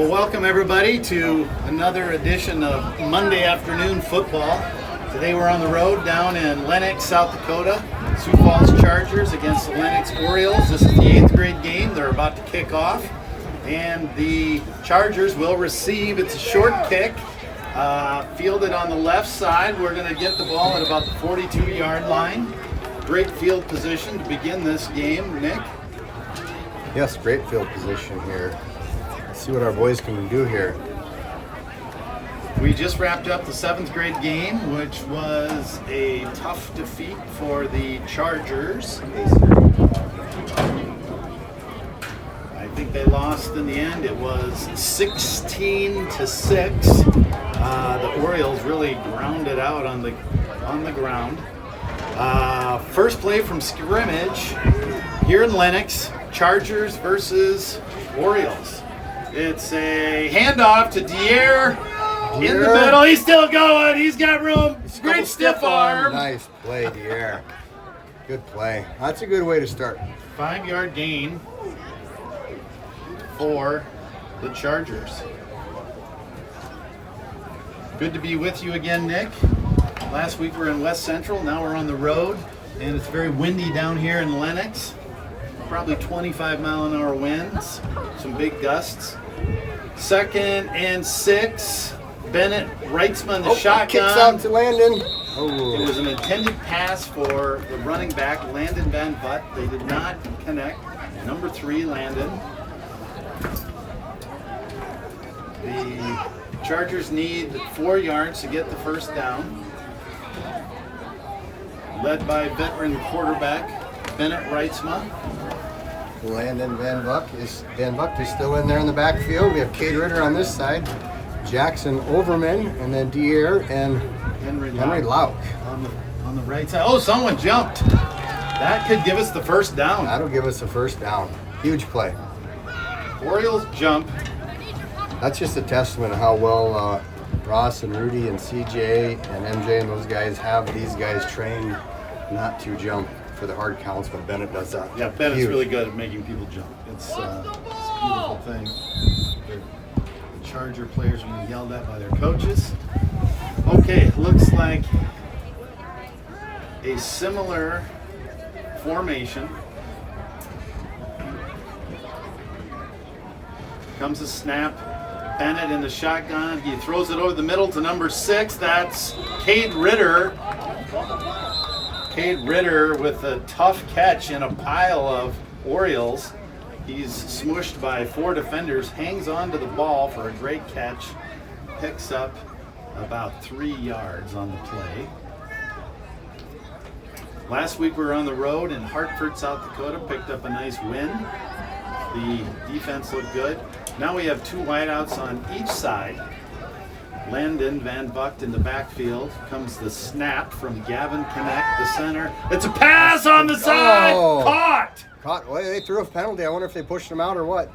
Well, welcome everybody to another edition of Monday Afternoon Football. Today we're on the road down in Lennox, South Dakota. Sioux Falls Chargers against the Lennox Orioles. This is the 8th grade game. They're about to kick off. And the Chargers will receive, it's a short kick, fielded on the left side. We're going to get the ball at about the 42-yard line. Great field position to begin this game, Nick. Yes, great field position here. Let's see what our boys can do here. We just wrapped up the 7th grade game, which was a tough defeat for the Chargers. I think they lost in the end. It was 16-6. The Orioles really grounded out on the ground. First play from scrimmage here in Lennox, Chargers versus Orioles. It's a handoff to Dier in the middle. He's still going. He's got room. Great stiff arm. Nice play, Dier. Good play. That's a good way to start. 5-yard gain for the Chargers. Good to be with you again, Nick. Last week we were in West Central. Now we're on the road, and it's very windy down here in Lennox. Probably 25-mile-an-hour winds, some big gusts. 2nd and 6. Bennett Reitzman, the shotgun. Kicks out to Landon. It was an intended pass for the running back, Landon Van Butt. They did not connect. Number 3, Landon. The Chargers need 4 yards to get the first down. Led by veteran quarterback, Bennett Reitzman. Landon Van Buck is still in there in the backfield. We have Cade Ritter on this side, Jackson Overman, and then Dier and Henry Lauk. On the right side. Oh, someone jumped. That could give us the first down. That'll give us the first down. Huge play. Orioles jump. That's just a testament of how well Ross and Rudy and CJ and MJ and those guys have these guys trained not to jump for the hard counts, but Bennett does that. Yeah, Bennett's really good at making people jump. It's a beautiful thing. The Charger players are being yelled at by their coaches. Okay, looks like a similar formation. Comes a snap. Bennett in the shotgun. He throws it over the middle to number 6. That's Cade Ritter. Cade Ritter with a tough catch in a pile of Orioles. He's smushed by 4 defenders, hangs on to the ball for a great catch, picks up about 3 yards on the play. Last week we were on the road in Hartford, South Dakota, picked up a nice win. The defense looked good. Now we have 2 wideouts on each side. Landon Van Bucht in the backfield. Comes the snap from Gavin Connect, the center. It's a pass on the side. Caught. Well, they threw a penalty. I wonder if they pushed him out or what.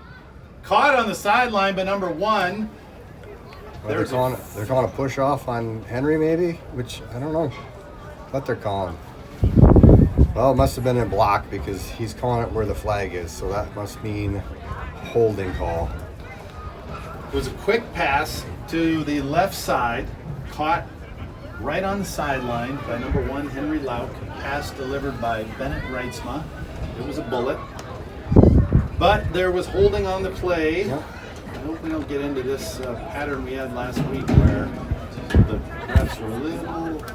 Caught on the sideline by number 1. Well, they're calling a push off on Henry maybe, which I don't know what they're calling. Well, it must have been a block because he's calling it where the flag is, so that must mean holding call. It was a quick pass to the left side, caught right on the sideline by number 1, Henry Lauk. Pass delivered by Bennett Reitzma. It was a bullet. But there was holding on the play. Yep. I hope we don't get into this pattern we had last week where the refs were a little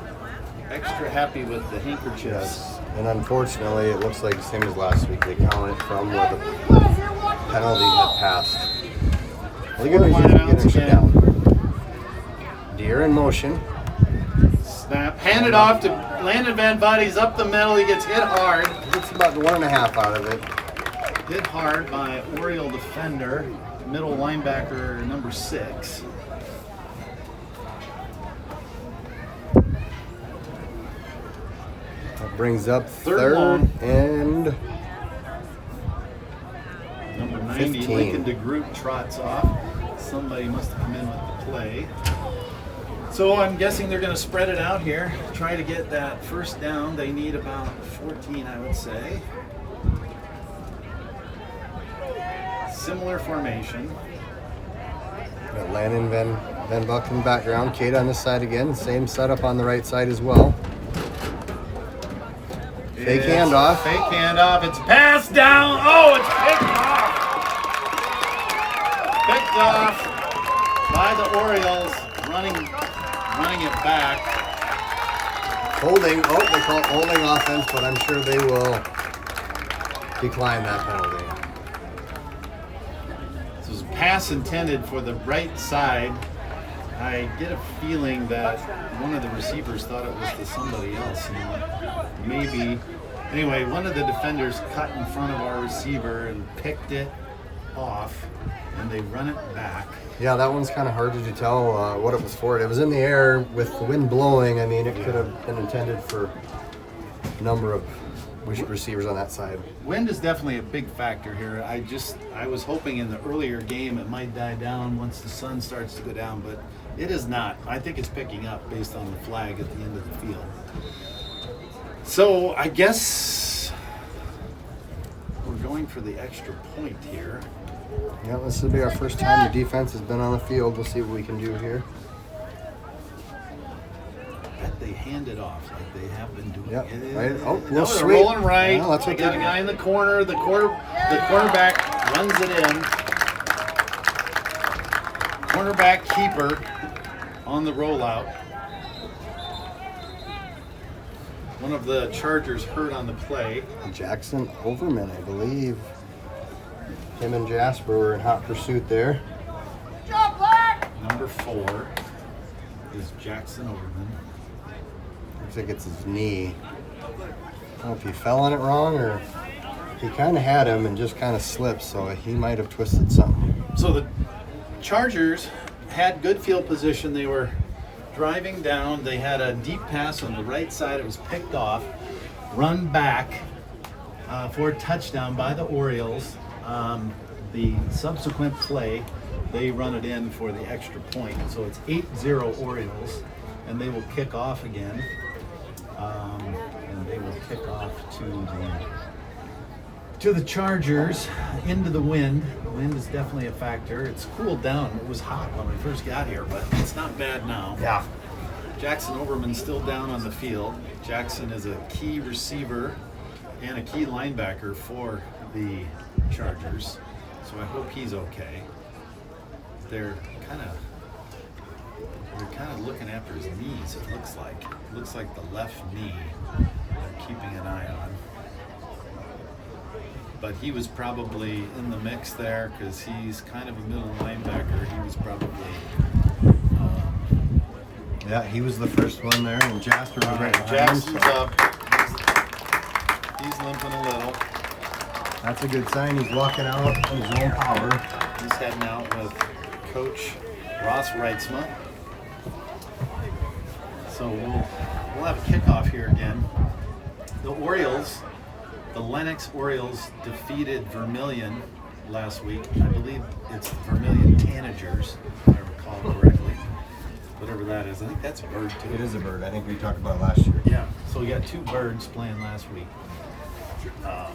extra happy with the handkerchiefs. Yes. And unfortunately, it looks like the same as last week. They count it from where the penalty had passed. Well, the good news is we get it down. Dier in motion. Snap. Handed off to Landon Van Butt. He's up the middle. He gets hit hard. It's about 1.5 out of it. Hit hard by Oriole defender, middle linebacker number 6. That brings up Third long. And number 90, 15. Lincoln DeGroot trots off. Somebody must have come in with the play. So I'm guessing they're going to spread it out here, try to get that first down. They need about 14, I would say. Similar formation. Landon Van Buck in the background. Kate on this side again. Same setup on the right side as well. Fake handoff. Fake handoff. It's passed down. Oh, it's picked off. Picked off by the Orioles. Running it back. Holding. Oh, they call it holding offense, but I'm sure they will decline that penalty. This was a pass intended for the right side. I get a feeling that one of the receivers thought it was to somebody else. And maybe. Anyway, one of the defenders cut in front of our receiver and picked it off, and they run it back. Yeah, that one's kind of hard to tell what it was for. It was in the air with the wind blowing. I mean, it could have been intended for a number of receivers on that side. Wind is definitely a big factor here. I was hoping in the earlier game it might die down once the sun starts to go down, but it is not. I think it's picking up based on the flag at the end of the field. So I guess we're going for the extra point here. Yeah, this will be our first time the defense has been on the field. We'll see what we can do here. I bet they hand it off like they have been doing. Yep. It. Right. Oh, No, little they're sweep. rolling right. Yeah, that's what they got a guy in the corner. The cornerback runs it in. Cornerback keeper on the rollout. One of the Chargers hurt on the play. Jackson Overman, I believe. Him and Jasper were in hot pursuit there. Number 4 is Jackson Overman. Looks like it's his knee. I don't know if he fell on it wrong or he kind of had him and just kind of slipped, so he might have twisted something. So the Chargers had good field position. They were driving down. They had a deep pass on the right side. It was picked off, run back for a touchdown by the Orioles. The subsequent play, they run it in for the extra point. So it's 8-0 Orioles, and they will kick off again. And they will kick off to the Chargers into the wind. The wind is definitely a factor. It's cooled down. It was hot when we first got here, but it's not bad now. Yeah. Jackson Overman's still down on the field. Jackson is a key receiver and a key linebacker for the Chargers, so I hope he's okay. They're kind of looking after his knees. It looks like the left knee they're keeping an eye on. But he was probably in the mix there because he's kind of a middle linebacker. He was probably. Yeah, he was the first one there, and Jasper was right behind him. Jasper's up. He's limping a little. That's a good sign. He's walking out in his own power. He's heading out with Coach Ross Reitzma. So we'll have a kickoff here again. The Orioles, the Lennox Orioles defeated Vermilion last week. I believe it's Vermilion Tanagers, if I recall correctly. Whatever that is. I think that's a bird too. It is a bird. I think we talked about it last year. Yeah. So we got 2 birds playing last week.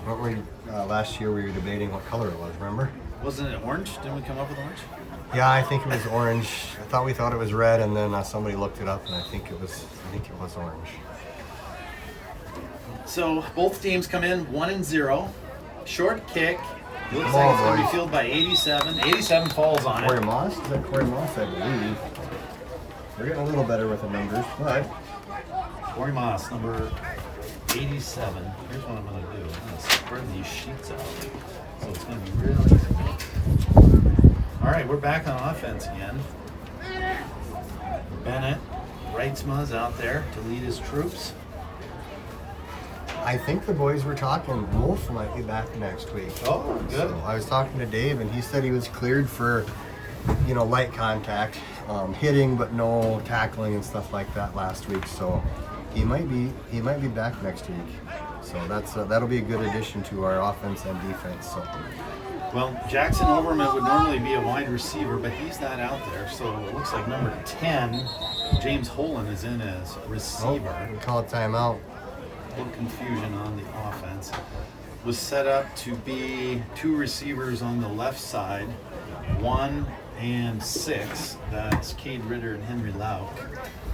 What were you, last year we were debating what color it was, remember? Wasn't it orange? Didn't we come up with orange? Yeah, I think it was orange. We thought it was red, and then somebody looked it up, and I think it was orange. So both teams come in 1-0. Short kick. Looks Ball like it's going to boys. be fielded by 87. 87 falls on Corey it. Moss? Is that Corey Moss, I believe? We're getting a little better with the numbers, but Corey Moss, number 87. Here's what I'm going to do. I'm going to spread these sheets out. So it's going to be real easy. All right, we're back on offense again. Bennett, Reitzma's out there to lead his troops. I think the boys were talking Wolf might be back next week. Oh, good. So I was talking to Dave, and he said he was cleared for, light contact, hitting, but no tackling and stuff like that last week. So he might be back next week. So that'll be a good addition to our offense and defense. So. Well, Jackson Overman would normally be a wide receiver, but he's not out there. So it looks like number 10, James Holen, is in as receiver. We call it timeout. A little confusion on the offense. Was set up to be 2 receivers on the left side, one and 6. That's Cade Ritter and Henry Lauk.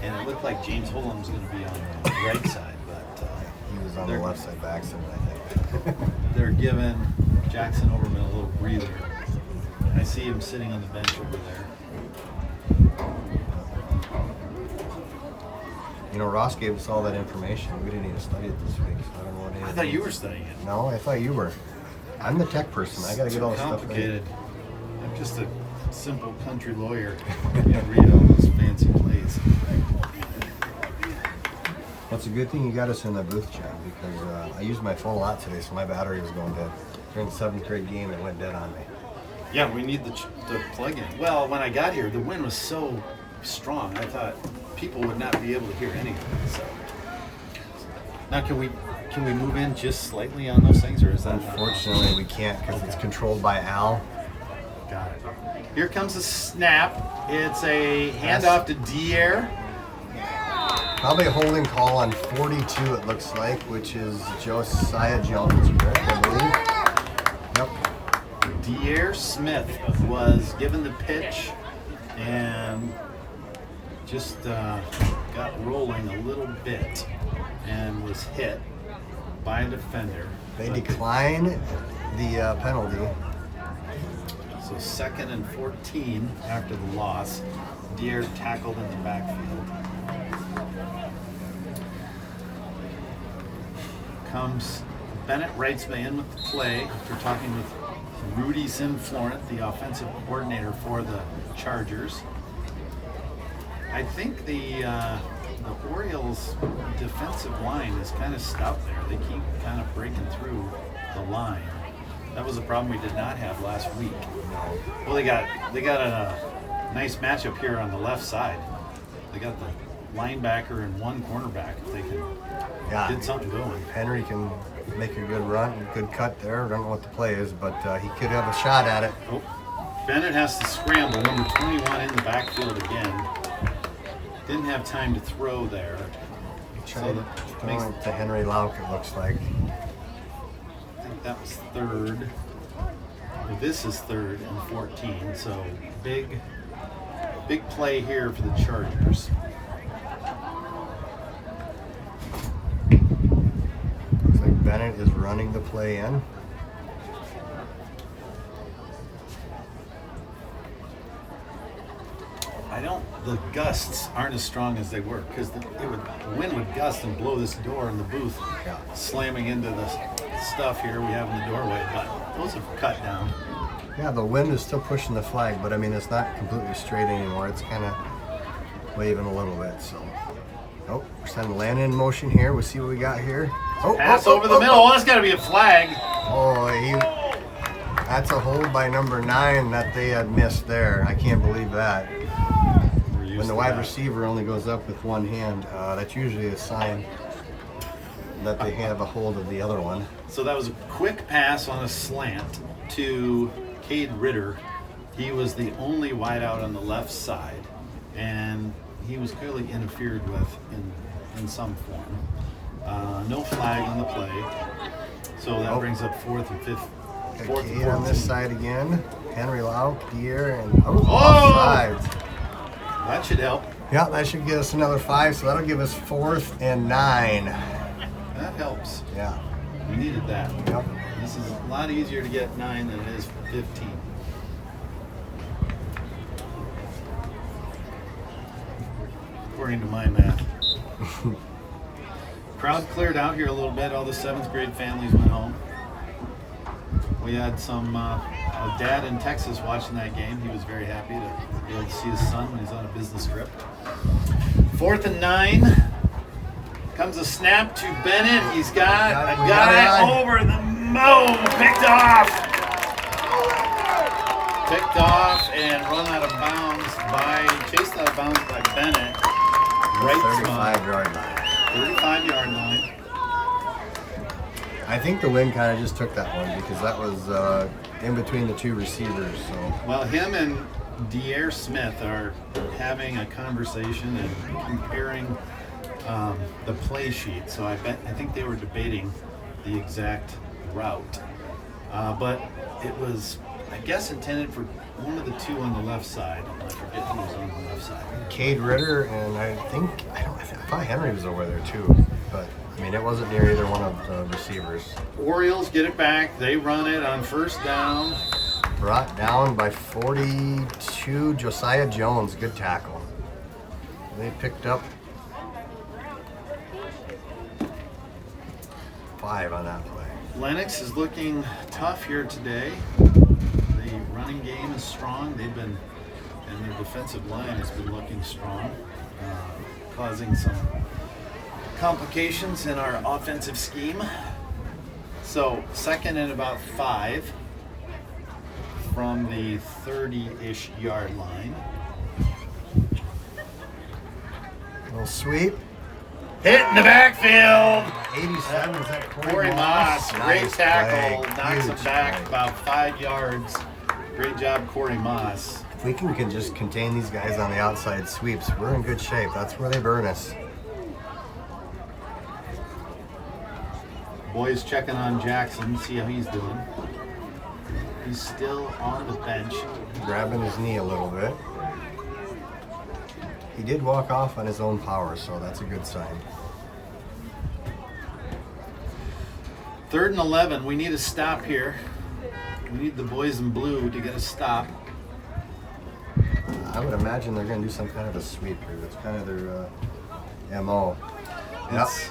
And it looked like James Holland was going to be on the right side, but he was on the left side by accident, I think. they're giving Jackson Overman a little breather. I see him sitting on the bench over there. You know, Ross gave us all that information. We didn't even study it this week, so I don't know what it is. I thought you were studying it. No, I thought you were. I'm the tech person. I got to get all this stuff complicated. I'm just a simple country lawyer. I can't read all those fancy plays. Well, it's a good thing you got us in the booth, Chad, because I used my phone a lot today, so my battery was going dead. During the 7th grade game, it went dead on me. Yeah, we need the plug-in. Well, when I got here, the wind was so strong, I thought people would not be able to hear anything. So now, can we move in just slightly on those things, or is that? Unfortunately, we can't because it's controlled by Al. Got it. Here comes a snap. It's a handoff to Dier. Probably a holding call on 42, it looks like, which is Josiah Jones, correct, I believe. Yep. Dier Smith was given the pitch and just got rolling a little bit and was hit by a defender. They decline the penalty. So 2nd and 14 after the loss. Dier tackled in the backfield. Comes Bennett Wrightsma in with the play after talking with Rudy Sim-Florent, the offensive coordinator for the Chargers. I think the Orioles' defensive line is kind of stout there. They keep kind of breaking through the line. That was a problem we did not have last week. Well, they got a nice matchup here on the left side. They got the linebacker and one cornerback. If they can get something going. Henry can make a good run, good cut there. I don't know what the play is, but he could have a shot at it. Oh, Bennett has to scramble. Number 21 in the backfield again. Didn't have time to throw there. Trying to Henry Lauk, it looks like. I think that was 3rd. Well, this is 3rd and 14. So big play here for the Chargers. Looks like Bennett is running the play in. The gusts aren't as strong as they were because the wind would gust and blow this door in the booth, slamming into the stuff here we have in the doorway. But those have cut down. Yeah, the wind is still pushing the flag, but I mean it's not completely straight anymore. It's kind of waving a little bit. So, we're sending Landon in motion here. We'll see what we got here. Pass over the middle. Oh, that's got to be a flag. That's a hold by number 9 that they had missed there. I can't believe that. When the wide receiver only goes up with one hand, that's usually a sign that they have a hold of the other one. So that was a quick pass on a slant to Cade Ritter. He was the only wideout on the left side, and he was clearly interfered with in some form. No flag on the play, so that brings up 4th and 5th. 4th and 14. On this side again, Henry Lauk, Dier, and offsides. That should help. Yeah, that should get us another 5, so that'll give us 4th and 9. That helps. Yeah. We needed that. Yep. This is a lot easier to get 9 than it is 15. According to my math. Crowd cleared out here a little bit. All the 7th grade families went home. We had some a dad in Texas watching that game. He was very happy to be able to see his son when he's on a business trip. 4th and 9. Comes a snap to Bennett. He's got a guy over the moon. Picked off and run out of bounds chased out of bounds by Bennett. Right 35-yard line. 35-yard line. I think the wind kind of just took that one because that was in between the two receivers. So. Well, him and Dier Smith are having a conversation and comparing the play sheet. So I think they were debating the exact route. But it was I guess intended for one of the two on the left side. I forget who was on the left side. Cade Ritter, and I thought Henry was over there too. But, I mean, it wasn't near either one of the receivers. Orioles get it back. They run it on first down. Brought down by 42, Josiah Jones. Good tackle. They picked up 5 on that play. Lennox is looking tough here today. The running game is strong. And their defensive line has been looking strong, causing some complications in our offensive scheme. So 2nd and about 5 from the 30-ish yard line. Little sweep. Hit in the backfield. 87, is that Corey Moss, great Nice tackle, play. knocks Huge him back play. about 5 yards. Great job, Corey Moss. If we can just contain these guys on the outside sweeps, we're in good shape. That's where they burn us. Boys checking on Jackson, see how he's doing. He's still on the bench. Grabbing his knee a little bit. He did walk off on his own power, so that's a good sign. 3rd and 11, we need a stop here. We need the boys in blue to get a stop. I would imagine they're going to do some kind of a sweep here. That's kind of their MO. Yep. It's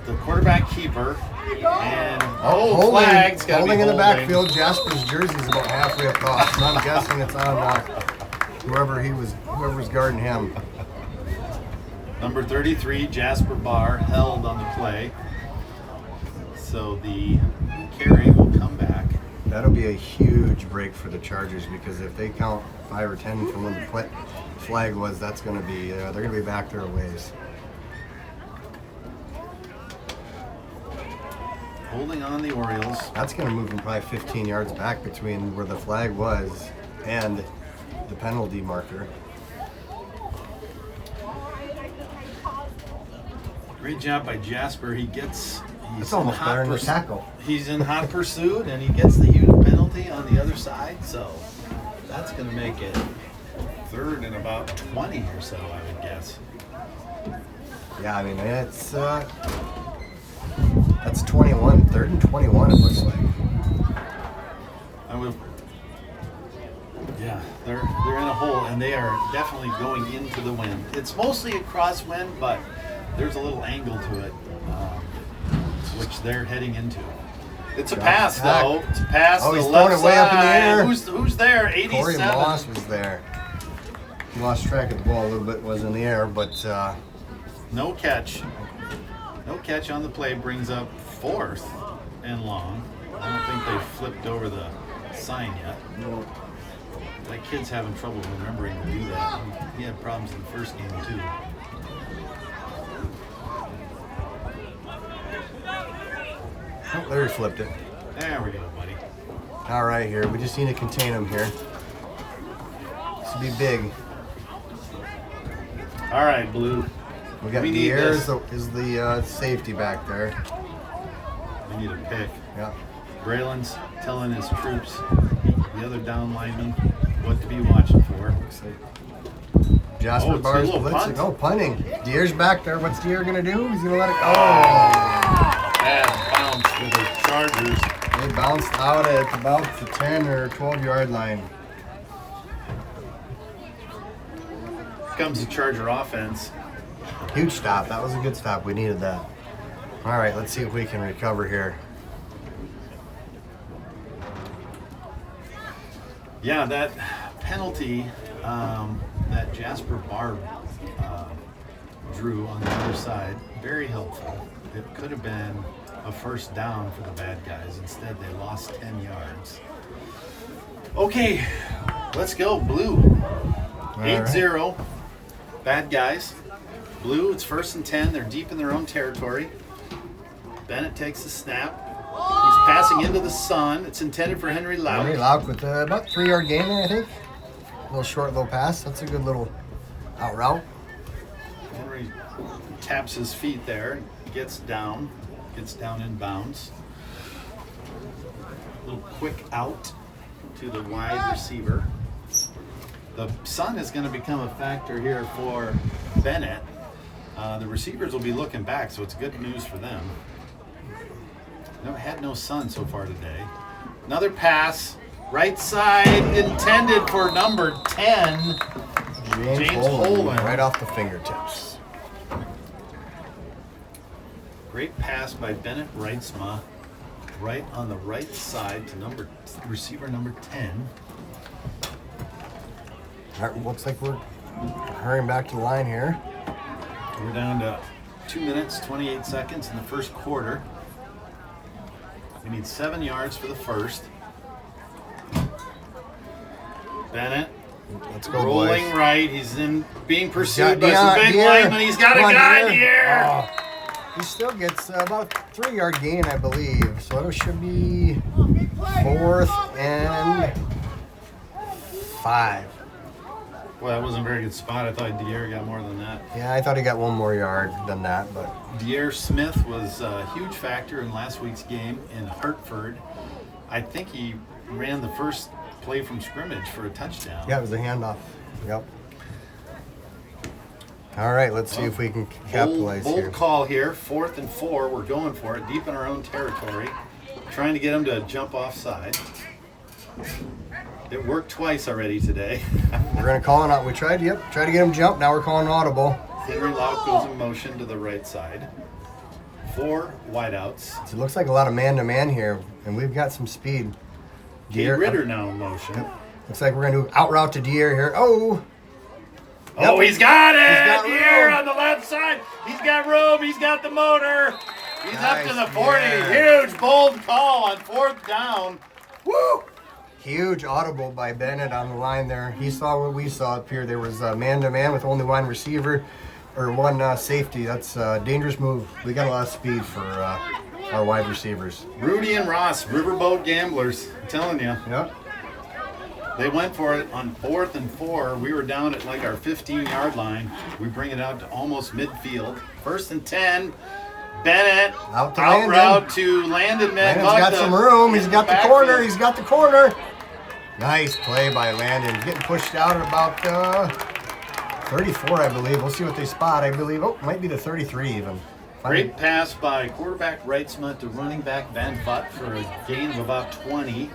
the quarterback keeper. And Holding flag's got to be in the holding. backfield. Jasper's jersey is about halfway across, so I'm guessing it's on whoever's guarding him. Number 33, Jasper Barr, held on the play. So the carry will come back. That'll be a huge break for the Chargers because if they count 5 or 10 from when the flag was, that's going to be they're going to be back there a ways. Holding on the Orioles. That's going to move them probably 15 yards back between where the flag was and the penalty marker. Great job by Jasper. He's It's almost in better than a tackle. He's in hot pursuit, and he gets the huge penalty on the other side. So that's going to make it 3rd and about 20 or so, I would guess. Yeah, I mean it's that's 21, 3rd and 21. It looks like. Yeah, they're in a hole, and they are definitely going into the wind. It's mostly a crosswind, but there's a little angle to it, which they're heading into. It's a pass, though. It's a pass to he's the left throwing it way up in the side. air. Who's there? 87. Corey Moss was there. He lost track of the ball a little bit. Was in the air, but No catch. No catch on the play brings up 4th and long. I don't think they flipped over the sign yet. no. That kid's having trouble remembering to do that. He had problems in the first game, too. Oh, Larry flipped it. There we go, buddy. All right, here we just need to contain him here. This will be big. All right, Blue. We got We need Dier this. is the safety back there. We need a pick. Yeah. Braylon's telling his troops, the other down linemen, what to be watching for. Jasper it's a Barr's little blitzing. punt. Oh, punting. Dier's back there. What's Dier gonna do? He's gonna let it go. Bad bounce for the Chargers. They bounced out at about the 10 or 12 yard line. Here comes the Charger offense. Huge stop. That was a good stop. We needed that. All right, let's see if we can recover here. Yeah, that penalty that Jasper Barr drew on the other side, very helpful. It could have been a first down for the bad guys. Instead, they lost 10 yards. Okay, let's go. Blue. 8-0. Bad guys. Blue, it's 1st and 10. They're deep in their own territory. Bennett takes the snap. He's passing into the sun. It's intended for Henry Lauk. Henry Lauk with about 3 yard gain there, I think. A little short, little pass. That's a good little out route. Henry taps his feet there, gets down in bounds. A little quick out. to the wide receiver. The sun is going to become a factor here for Bennett. The receivers will be looking back, so it's good news for them. Had no sun so far today. Another pass, right side, intended for number 10, James Holman. Right off the fingertips. Great pass by Bennett Reitzma, right on the right side to receiver number 10. All right, looks like we're hurrying back to the line here. We're down to 2 minutes, 28 seconds in the first quarter. We need 7 yards for the first. Bennett. Let's go, rolling boys. Right. He's being pursued by some big linemen. He's got a guy here. Oh, he still gets about a 3-yard gain, I believe. So it should be 4th and 5. Well, that wasn't a very good spot. I thought Dier got more than that. Yeah, I thought he got 1 more yard than that, but Dier Smith was a huge factor in last week's game in Hartford. I think he ran the first play from scrimmage for a touchdown. yeah, it was a handoff. Yep. All right, let's see if we can capitalize bold here. Call here, 4th and 4. We're going for it, deep in our own territory. Trying to get him to jump offside. It worked twice already today. We're gonna call it out. We tried to get him jump. Now we're calling audible. Henry Lauk goes in motion to the right side. 4 wideouts. So it looks like a lot of man-to-man here, and we've got some speed. Cade Ritter now in motion. Yep. Looks like we're gonna do out route to Dier here. Oh, Oh, he's got it! He's got Dier room. on the left side. He's got room. He's got the motor. He's up to Nice, the 40. Dier. Huge, bold call on 4th down. Woo! huge audible by Bennett on the line there. He saw what we saw up here. There was man-to-man with only one receiver or one safety. That's a dangerous move. We got a lot of speed for our wide receivers. Rudy and Ross, Riverboat Gamblers. I'm telling you. Yep. They went for it on 4th and 4. We were down at like our 15-yard line. We bring it out to almost midfield. 1st and 10. Bennett Out to out Landon. route to Landon. Landon's got some room. He's got the corner. He's got the corner. Nice play by Landon. Getting pushed out at about 34, I believe. We'll see what they spot. I believe, might be the 33 even. Great pass by quarterback Reitzma to running back Van Vutt for a gain of about 20.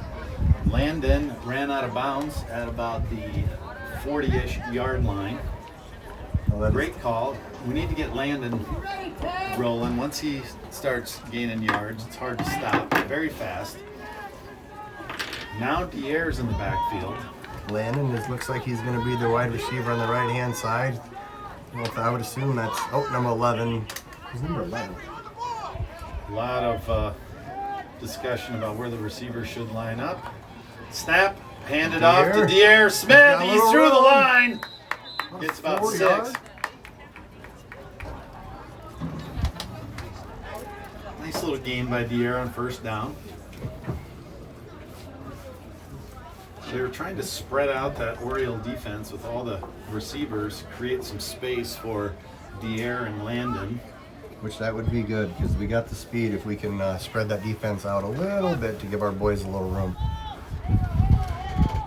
Landon ran out of bounds at about the 40-ish yard line. Great call. We need to get Landon rolling. Once he starts gaining yards, it's hard to stop. Very fast. Now Dier's in the backfield. Landon looks like he's going to be the wide receiver on the right-hand side. Well, I would assume that's, number 11. Who's number 11? A lot of discussion about where the receiver should line up. Snap, handed off to Dier Smith. He's through the line. Gets about 6. Yards. Nice little gain by Dier on 1st down. They were trying to spread out that Oriole defense with all the receivers, create some space for Dier and Landon. Which that would be good because we got the speed if we can spread that defense out a little bit to give our boys a little room.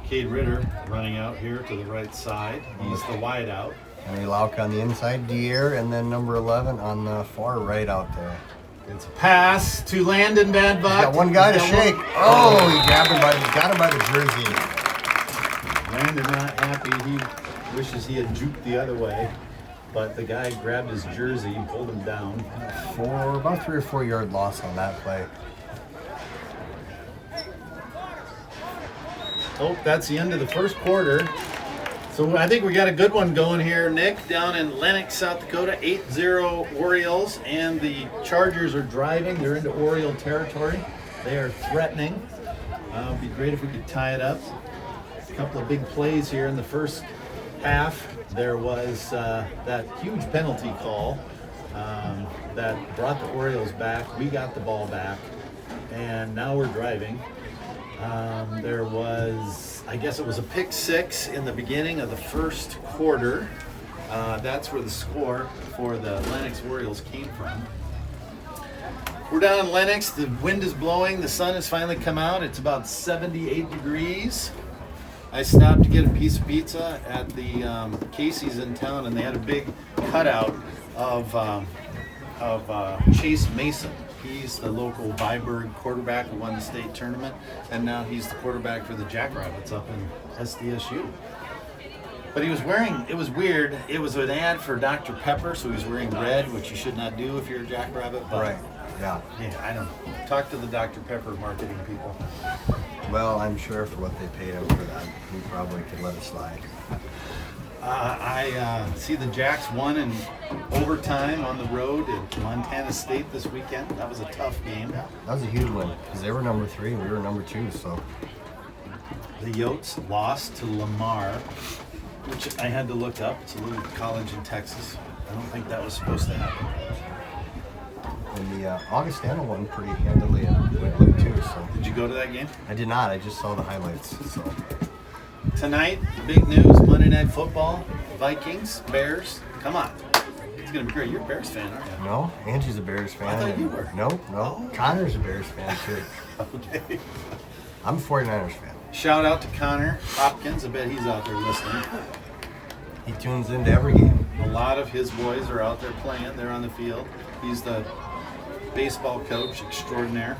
Cade Ritter running out here to the right side. He's the wide out. Henry Lauk on the inside, Dier, and then number 11 on the far right out there. It's a pass to Landon Van Vutt. Got one guy to shake. Oh, he got him by the jersey. Landon not happy. He wishes he had juked the other way. But the guy grabbed his jersey and pulled him down. For about 3 or 4 yard loss on that play. Oh, that's the end of the first quarter. So I think we got a good one going here, Nick, down in Lennox, South Dakota. 8-0 Orioles, and the Chargers are driving. They're into Oriole territory. They are threatening. It would be great if we could tie it up. A couple of big plays here in the first half. There was that huge penalty call that brought the Orioles back. We got the ball back, and now we're driving. There was, I guess it was a pick 6 in the beginning of the first quarter. That's where the score for the Lennox Orioles came from. We're down in Lennox. The wind is blowing. The sun has finally come out. It's about 78 degrees. I stopped to get a piece of pizza at the Casey's in town, and they had a big cutout of Chase Mason. He's the local Viborg quarterback who won the state tournament, and now he's the quarterback for the Jackrabbits up in SDSU. But he was wearing, it was weird, it was an ad for Dr. Pepper, so he was wearing red, which you should not do if you're a Jackrabbit. But Right. Yeah. I don't know. Talk to the Dr. Pepper marketing people. Well, I'm sure for what they paid him for that, he probably could let it slide. I see the Jacks won in overtime on the road at Montana State this weekend. That was a tough game. Yeah, that was a huge win because they were number 3 and we were number 2. So The Yotes lost to Lamar, which I had to look up. It's a little college in Texas. I don't think that was supposed to happen. and the Augustana won pretty handily and went too. So Did you go to that game? I did not. I just saw the highlights. So Tonight, big news, Monday Night Football, Vikings, Bears. Come on. It's going to be great. You're a Bears fan, aren't you? no, Angie's a Bears fan. I thought you and- were. No. Oh. Connor's a Bears fan too. Okay. I'm a 49ers fan. Shout out to Connor Hopkins. I bet he's out there listening. He tunes into every game. A lot of his boys are out there playing. They're on the field. He's the baseball coach extraordinaire.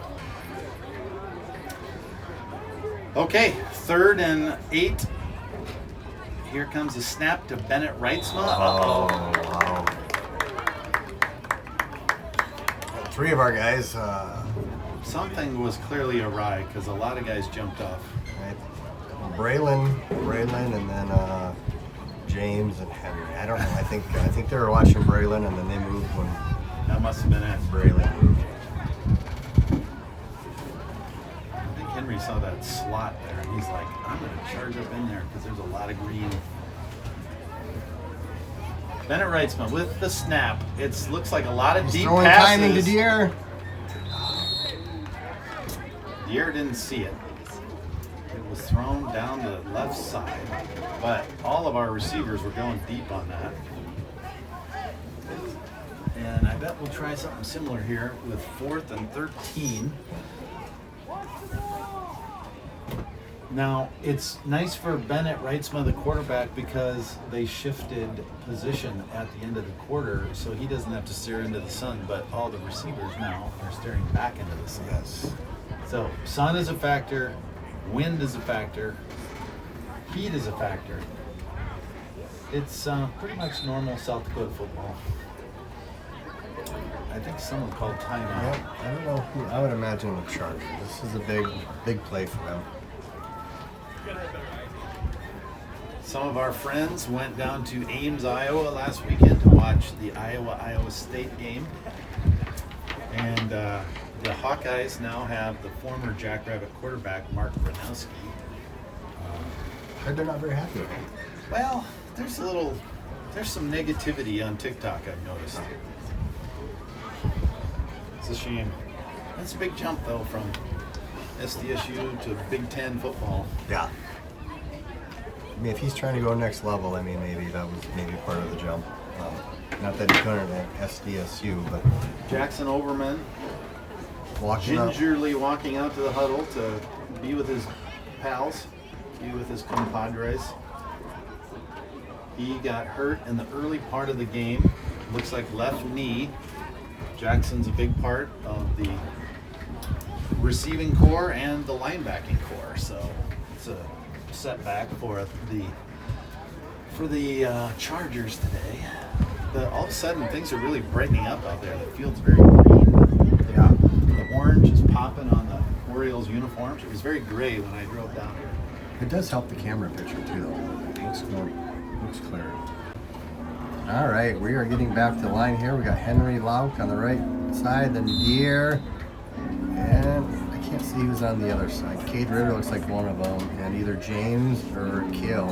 Okay, 3rd and 8. Here comes a snap to Bennett Reitzma. Oh, wow. 3 of our guys, Something was clearly awry because a lot of guys jumped off. right? Braylon, and then James and Henry. I don't know. I think they were watching Braylon, and then they moved when That must have been it. Braylon moved. I think Henry saw that slot there, and he's like, I'm going to charge up in there because there's a lot of green. Bennett Reitzma with the snap. It looks like a lot of He's deep throwing passes. timing to Deere. Deere didn't see it. It was thrown down the left side, but all of our receivers were going deep on that. And I bet we'll try something similar here with 4th and 13. Now, it's nice for Bennett Reitzma, the quarterback, because they shifted position at the end of the quarter, so he doesn't have to stare into the sun, but all the receivers now are staring back into the sun. Yes. So, sun is a factor, wind is a factor, heat is a factor. It's pretty much normal South Dakota football. I think someone called timeout. Yep. I don't know who. I would imagine the Chargers. This is a big play for them. Some of our friends went down to Ames, Iowa last weekend to watch the Iowa State game. And the Hawkeyes now have the former Jackrabbit quarterback, Mark Gronowski. Heard they're not very happy with him. Well, there's some negativity on TikTok I've noticed. It's a shame. That's a big jump though from SDSU to Big Ten football. Yeah. I mean, if he's trying to go next level, I mean, maybe that was part of the jump. Not that he couldn't at SDSU, but Jackson Overman walking up. gingerly walking out to the huddle to be with his pals, be with his compadres. He got hurt in the early part of the game. Looks like left knee. Jackson's a big part of the receiving core and the linebacking core, so it's a setback for the Chargers today. All of a sudden, things are really brightening up out there. The field's very green. The orange is popping on the Orioles uniforms. It was very gray when I drove down here. It does help the camera picture too, though. Looks clear. All right, we are getting back to the line here. We got Henry Lauk on the right side, then Deere, and I can't see who's on the other side. Cade Ritter looks like one of them, and either James or Kill.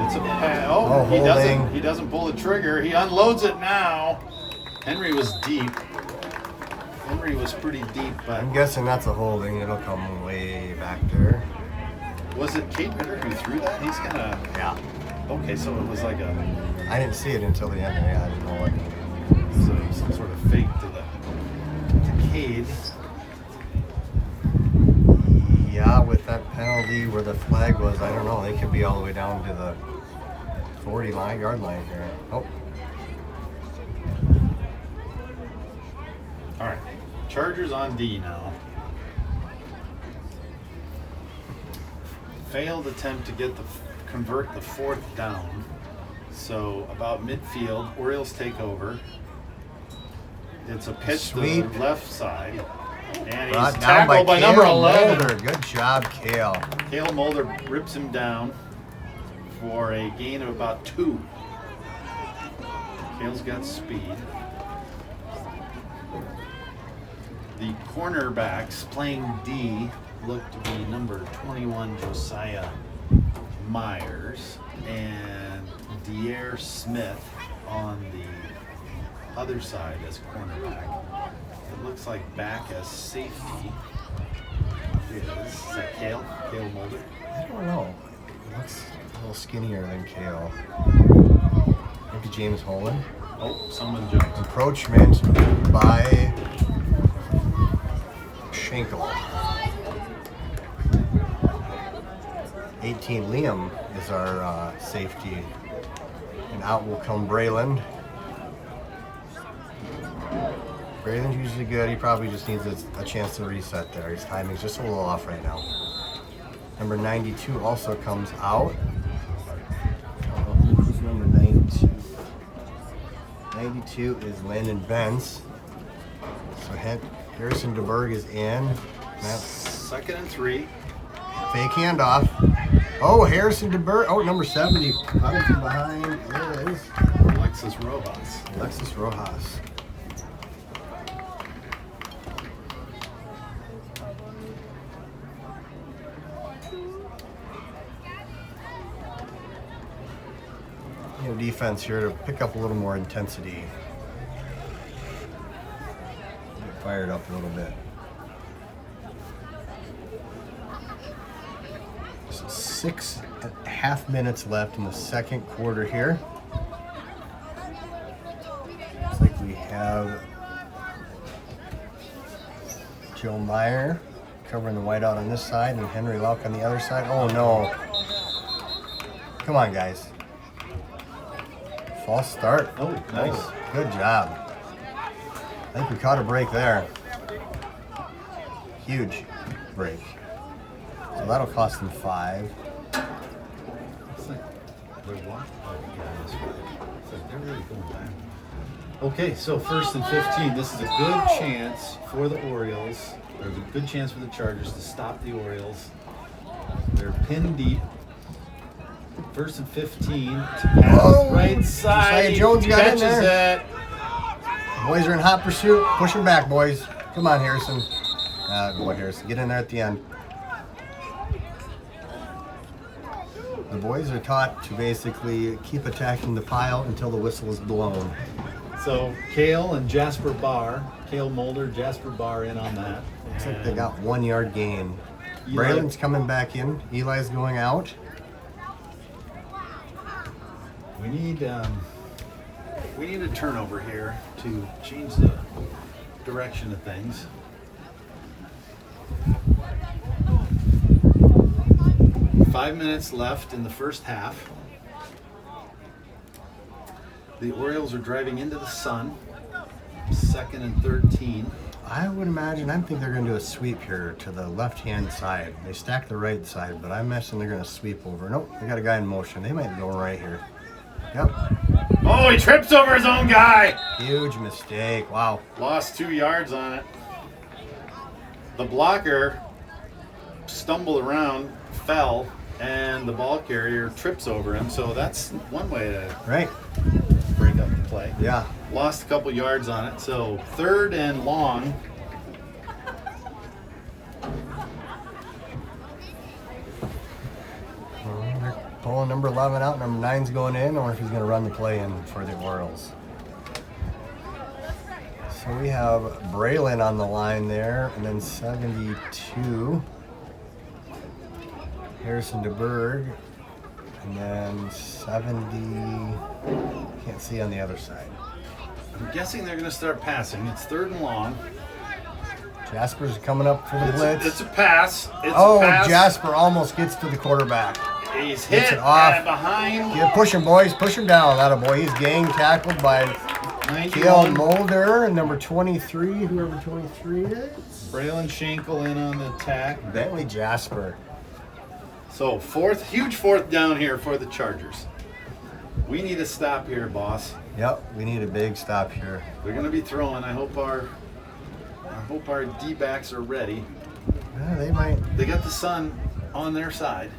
It's a Oh, he doesn't pull the trigger. He unloads it now. Henry was deep. Henry was pretty deep, but I'm guessing that's a holding. It'll come way back there. was it Cade Ritter who threw that? He's kind of Yeah. okay. So it was like a I didn't see it until the end. Yeah, I didn't know what. So some sort of fake to the Cade. Yeah, with that penalty where the flag was, I don't know. They could be all the way down to the 40-yard line here. Oh. All right, Chargers on D now. Failed attempt to get convert the 4th down. So about midfield, Orioles take over. It's a pitch Sweep. to the left side. And Brought he's down tackled by Kale number 11. Mulder. Good job, Kale. Cale Mulder rips him down for a gain of about 2. Cale's got speed. The cornerbacks playing D look to be number 21 Josiah Myers and De'Air Smith on the other side as cornerback. It looks like back as safety is that Cale Mulder? I don't know. He looks a little skinnier than Kale. Maybe James Holland. Oh, someone jumped. Encroachment by Schenkel. 18 Liam is our safety. And out will come Braylon. Braylon's usually good. He probably just needs a chance to reset there. His timing's just a little off right now. Number 92 also comes out. Who's number 92? 92 is Landon Benz. So Harrison DeBerg is in. Now, 2nd and 3. fake handoff. Oh, Harrison DeBerg. Oh, number 70. Coming from behind. There it is. Alexis Rojas. Alexis Rojas. Defense here to pick up a little more intensity. Get fired up a little bit. So 6.5 minutes left in the second quarter here. Looks like we have Joe Meyer covering the whiteout on this side and Henry Lauk on the other side. Oh no. Come on, guys. False start. Oh, nice. Oh, good job. I think we caught a break there. Huge break. So that'll cost them 5. Looks like they're walking. Oh, yeah, that's right. Looks like they're really going back. Okay, so 1st and 15. This is a good chance for the Orioles. There's a good chance for the Chargers to stop the Orioles. They're pinned deep. 1st and 15. Right side. Josiah Jones got in Catches there. it. Boys are in hot pursuit. Push him back, boys. Come on, Harrison. Good boy, Harrison. Get in there at the end. The boys are taught to basically keep attacking the pile until the whistle is blown. So Cale and Jasper Barr, Cale Mulder, Jasper Barr in on that. Looks like they got 1 yard gain. Eli- Braylon's coming back in. Eli's going out. We need a turnover here to change the direction of things. Five minutes left in the first half. The Orioles are driving into the sun. 2nd and 13. I would imagine, I think they're going to do a sweep here to the left-hand side. They stack the right side, but I'm guessing they're going to sweep over. Nope, they got a guy in motion. They might go right here. Yep. Oh, he trips over his own guy. Huge mistake. Wow. Lost 2 yards on it. The blocker stumbled around, fell, and the ball carrier trips over him. So that's one way to Right. break up the play. Yeah. Lost a couple yards on it. So 3rd and long. They're pulling number 11 out. Number 9's going in. I wonder if he's going to run the play in for the Orioles. So we have Braylon on the line there, and then 72. Harrison DeBerg, and then 70. Can't see on the other side. I'm guessing they're going to start passing. It's 3rd and long. Jasper's coming up for the blitz. It's a pass. Oh, Jasper almost gets to the quarterback. He's hit Gets it off. and behind. Yeah, push him, boys. Push him down. That a boy. He's gang tackled by Kale Mulder and number 23, whoever 23 is. Braylon Schenkel in on the attack. Bentley Jasper. So huge fourth down here for the Chargers. We need a stop here, boss. Yep, we need a big stop here. They're going to be throwing. I hope our D-backs are ready. Yeah, they might. They got the sun on their side.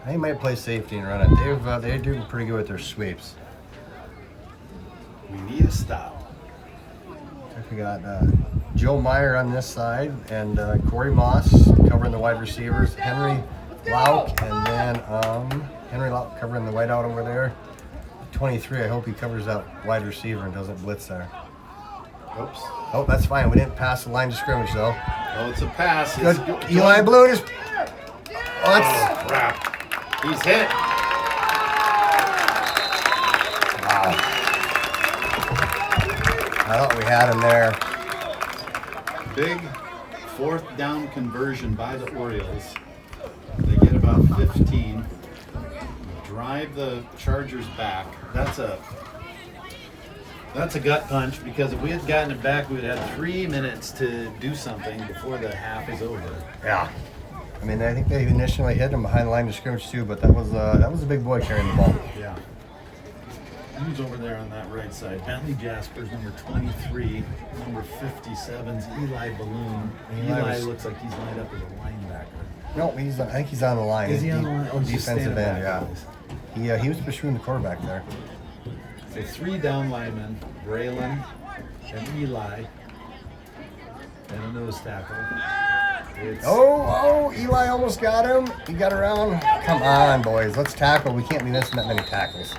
They might play safety and run it. They're doing pretty good with their sweeps. We need a stop. We got Joe Meyer on this side and Corey Moss covering the wide receivers. Henry Lauk and then Henry Lauk covering the wide out over there. 23, I hope he covers that wide receiver and doesn't blitz there. Oops. Oh, that's fine. We didn't pass the line of scrimmage though. Oh, it's a pass. Good. Eli Balloon is. Oh, crap. He's hit. Wow. I thought we had him there. Big 4th down conversion by the Orioles. They get about 15. Drive the Chargers back. That's a gut punch because if we had gotten it back, we would have had 3 minutes to do something before the half is over. Yeah. I mean, I think they initially hit him behind the line of scrimmage too, but that was a big boy carrying the ball. Yeah. Who's over there on that right side? Bentley Jasper's number 23. Number 57's Eli Balloon. Eli looks like he's lined up as a linebacker. No, I think he's on the line. Is he on the line? Oh, defensive end, yeah. He was pursuing the quarterback there. So 3 down linemen, Braylon and Eli, and a nose tackle. Eli almost got him. He got around. Come on, boys. Let's tackle. We can't be missing that many tackles.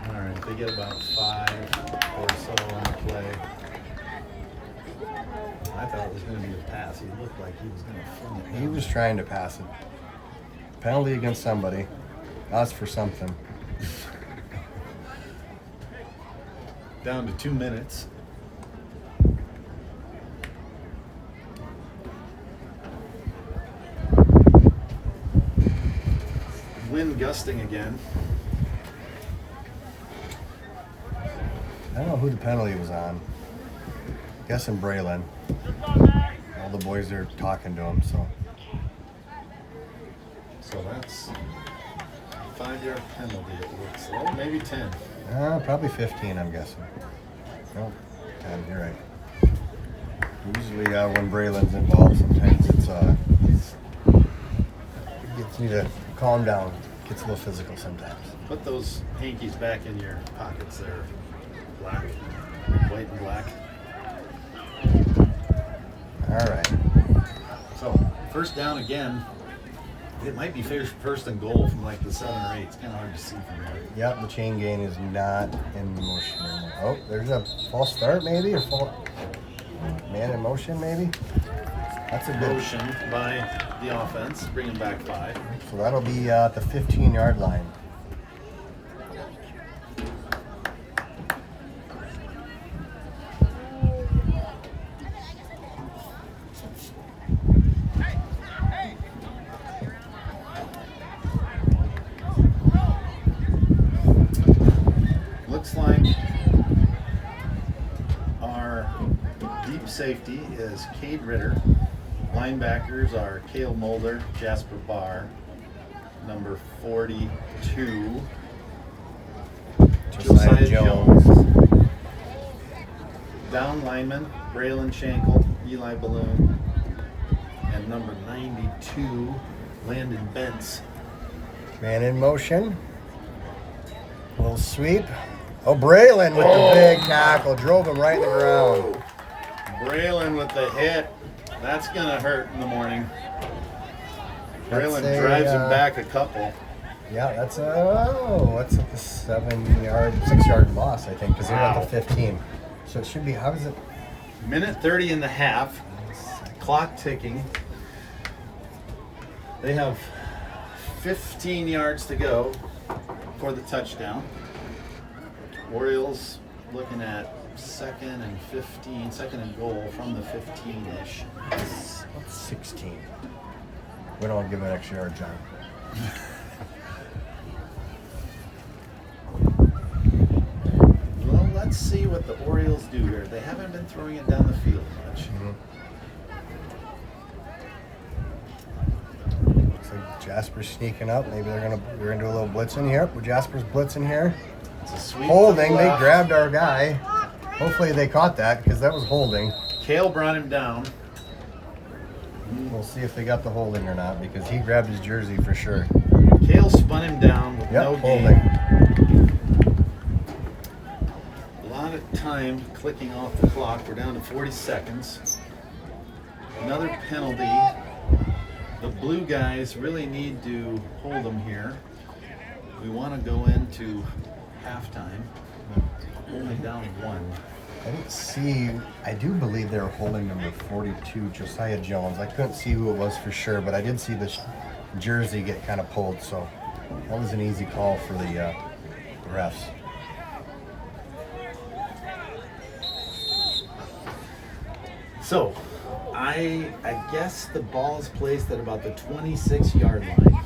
All right, they get about 5 or so on the play. I thought it was going to be a pass. He looked like he was going to fling it. He was trying to pass it. Penalty against somebody. Us for something. Down to 2 minutes. Wind gusting again. I don't know who the penalty was on. Guessing Braylon. All the boys are talking to him, so. So that's a 5-yard penalty, it looks like. Maybe 10. Probably 15, I'm guessing. Nope, 10, you're right. Usually when Braylon's involved, sometimes it gets you to calm down. Gets a little physical sometimes. Put those hankies back in your pockets there. Black, white and black. All right. So, 1st down again. It might be first and goal from like the 7 or 8. It's kind of hard to see from there. Yep, the chain gain is not in motion anymore. Oh, there's a false start maybe, or man in motion maybe. That's a good motion by the offense, bringing back 5. So that'll be at the 15-yard line. Looks like our deep safety is Cade Ritter. Linebackers are Cale Mulder, Jasper Barr, number 42, Josiah Jones. Down lineman, Braylon Schenkel, Eli Balloon, and number 92, Landon Bentz. Man in motion. A little sweep. Oh, Braylon with the big tackle. Drove him right in the ground. Braylon with the hit. That's going to hurt in the morning. Braylon drives him back a couple. Yeah, that's a 6-yard loss, I think, because they're at the 15. So it should be, how is it? Minute 30 and a half. Clock ticking. They have 15 yards to go for the touchdown. Orioles looking at second and goal from the 15-ish. That's 16. We don't give an extra yard, John. Well, let's see what the Orioles do here. They haven't been throwing it down the field much. Looks like Jasper's sneaking up. Maybe we're gonna do a little blitzing here. Jasper's blitzing here. It's a sweep Holding. to the They left. grabbed our guy. Hopefully they caught that because that was holding. Kale brought him down. We'll see if they got the holding or not because he grabbed his jersey for sure. Kale spun him down with no holding. gain. A lot of time clicking off the clock. We're down to 40 seconds. Another penalty. The blue guys really need to hold them here. We want to go into halftime. Only down one. I didn't see. I do believe they were holding number 42, Josiah Jones. I couldn't see who it was for sure, but I did see the jersey get kind of pulled, so that was an easy call for the refs. So, I guess the ball is placed at about the 26-yard line.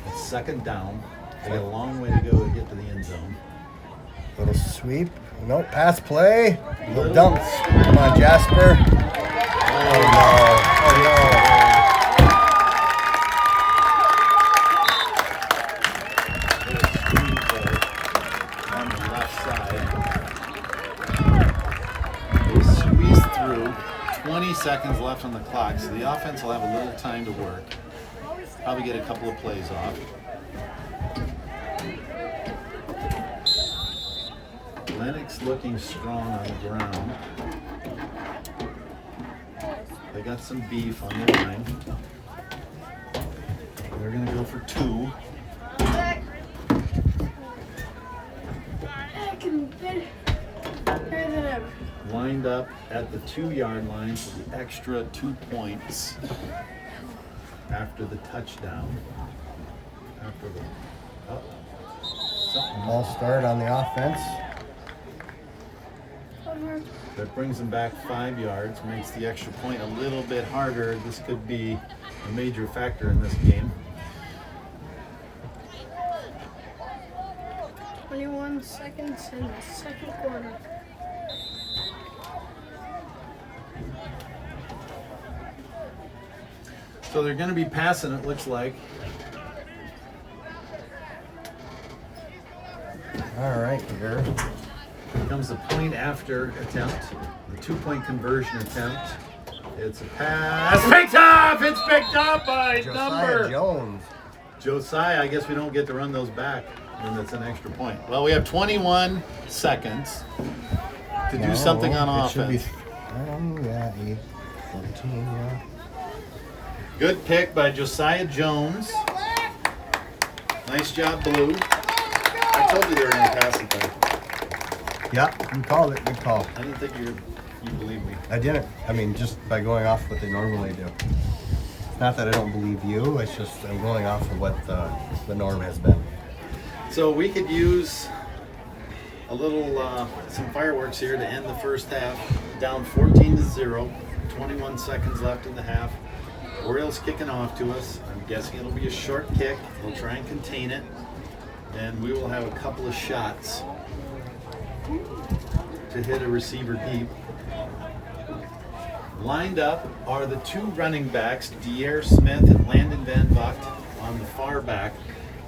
It's second down. They got a long way to go to get to the end zone. Little sweep. Nope, pass play. Little Little dump. Come on, Jasper. Oh no. Oh Little screen play on the left side. They squeeze through. 20 seconds left on the clock, so the offense will have a little time to work. Probably get a couple of plays off. Lennox looking strong on the ground. They got some beef on their line. They're going to go for two. Lined up at the 2-yard line for the extra 2 points after the touchdown. After the Ball start on the offense. That brings them back 5 yards, makes the extra point a little bit harder. This could be a major factor in this game. 21 seconds in the second quarter. So they're going to be passing, it looks like. All right, here. Here comes the point after attempt, the 2-point conversion attempt. It's a pass. Picked up! It's picked up by Josiah Jones. Josiah. I guess we don't get to run those back when it's an extra point. Well, we have 21 seconds to do something on it offense. Should be, yeah, 8, 14, yeah. Good pick by Josiah Jones. Nice job, Blue. I told you they were going to pass it there. Yeah, you called it. Good call. I didn't think you believed me. I didn't. I mean, just by going off what they normally do. Not that I don't believe you. It's just I'm going off of what the norm has been. So we could use a little, some fireworks here to end the first half. Down 14-0, 21 seconds left in the half. Orioles kicking off to us. I'm guessing it'll be a short kick. We'll try and contain it. And we will have a couple of shots to hit a receiver deep. Lined up are the 2 running backs, Dier Smith and Landon Van Vugt on the far back.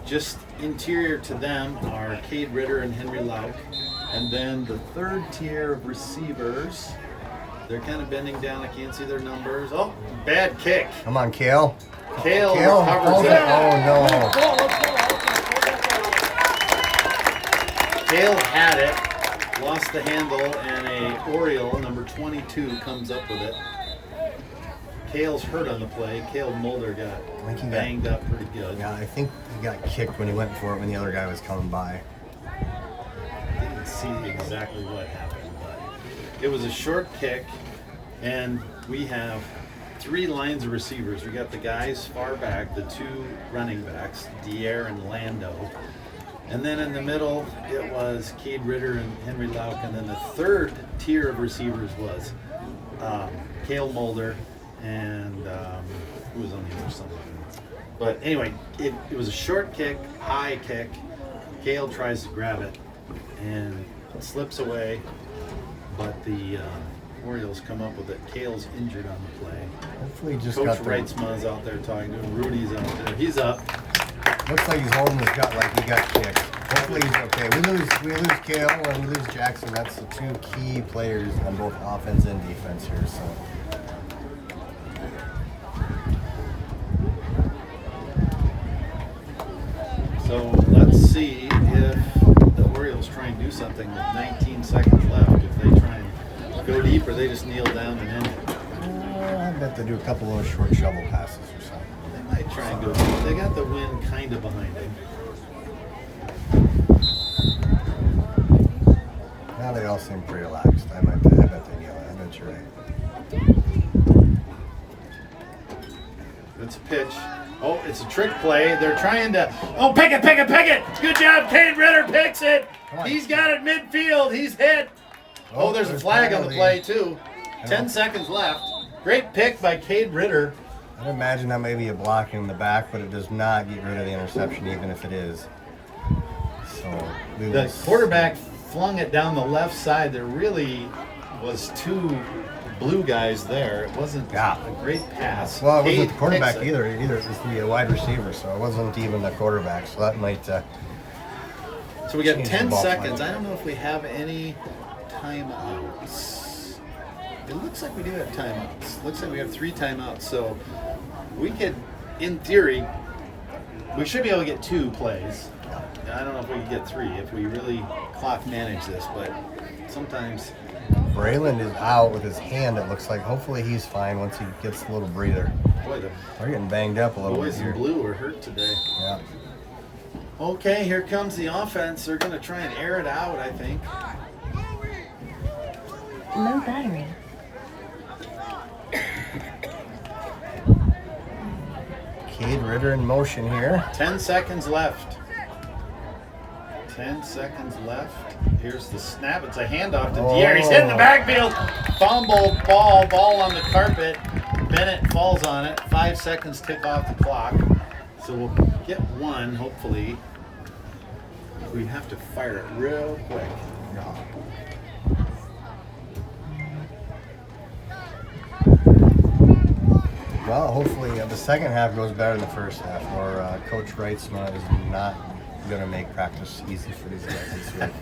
Just interior to them are Cade Ritter and Henry Lauk. And then the third tier of receivers, they're kind of bending down. I can't see their numbers. Oh, bad kick. Come on, Kale. Kale Kale recovers it. it. Oh no. Kale had it, lost the handle, and a Oriole, number 22, comes up with it. Kale's hurt on the play. Kale Mulder got banged up pretty good. Yeah, I think he got kicked when he went for it when the other guy was coming by. Didn't see exactly what happened, but it was a short kick, and we have 3 lines of receivers. We got the guys far back, the 2 running backs, Dier and Lando. And then in the middle, it was Cade Ritter and Henry Lauk. And then the third tier of receivers was Cale Mulder and who was on the other side? But anyway, it was a short kick, high kick. Cale tries to grab it and it slips away, but the Orioles come up with it. Cale's injured on the play. Hopefully, just Coach got Reitzma's out there talking to him. Rudy's out there. He's up. Looks like he's holding his gut like he got kicked. Hopefully he's okay. We lose Cale and we lose Jackson. That's the two key players on both offense and defense here. So let's see if the Orioles try and do something with 19 seconds left. If they try and go deep or they just kneel down and end it. I bet they do a couple of those short shovel passes or something. They might try and go deep. They got the wind kind of behind them. Now they all seem pretty relaxed. I bet they kneel. I bet you're right. It's a pitch. Oh, it's a trick play. They're trying to. Oh, pick it. Good job. Cade Ritter picks it. He's got it midfield. He's hit. Oh, there's a flag on the play, too. 10 seconds left. Great pick by Cade Ritter. I'd imagine that may be a block in the back, but it does not get rid of the interception, even if it is. So the quarterback flung it down the left side. There really was two blue guys there. It wasn't a great pass. Well, it wasn't the quarterback either. It was the wide receiver, so it wasn't even the quarterback. So that might. So we got 10 seconds. I don't know if we have any timeouts. It looks like we do have timeouts. Looks like we have 3 timeouts. So we could, in theory, we should be able to get 2 plays. I don't know if we can get 3 if we really clock manage this, but sometimes. Braylon is out with his hand, it looks like. Hopefully he's fine once he gets a little breather. Boy, they're getting banged up a little bit here. Boys in blue are hurt today. Yeah. Okay, here comes the offense. They're going to try and air it out, I think. Low battery. Cade Ritter in motion here. 10 seconds left. 10 seconds left. Here's the snap. It's a handoff to Dier. He's hitting the backfield. Fumble, ball on the carpet. Bennett falls on it. 5 seconds tick off the clock. So we'll get 1, hopefully. We have to fire it real quick. Well, hopefully the second half goes better than the first half, or Coach Reitzma is not going to make practice easy for these guys this week.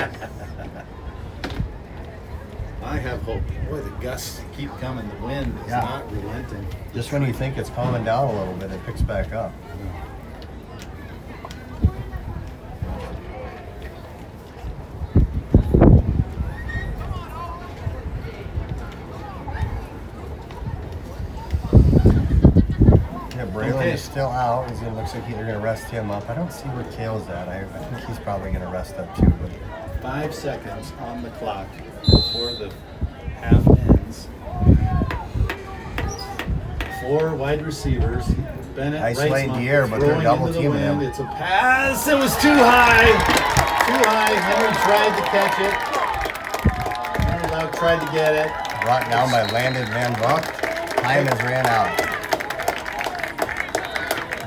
I have hope. Boy, the gusts keep coming. The wind is not relenting. Just when you think it's calming down a little bit, it picks back up. Braylon is still out. It looks like they're going to rest him up. I don't see where Cale's at. I think he's probably going to rest up too. But 5 seconds on the clock before the half ends. 4 wide receivers. Bennett, isolating Dier, but they're double teaming him. It's a pass. It was too high. Too high. Henry tried to catch it. Henry Lauk tried to get it. Brought down by Landon Van Buck. Time has ran out.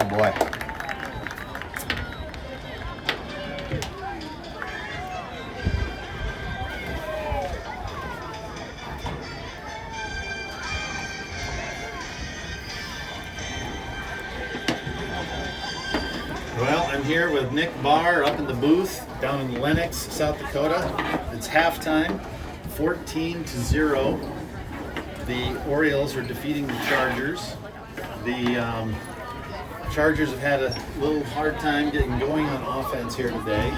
Oh boy. Well, I'm here with Nick Barr up in the booth down in Lennox, South Dakota. It's halftime, 14-0. The Orioles are defeating the Chargers. The Chargers have had a little hard time getting going on offense here today.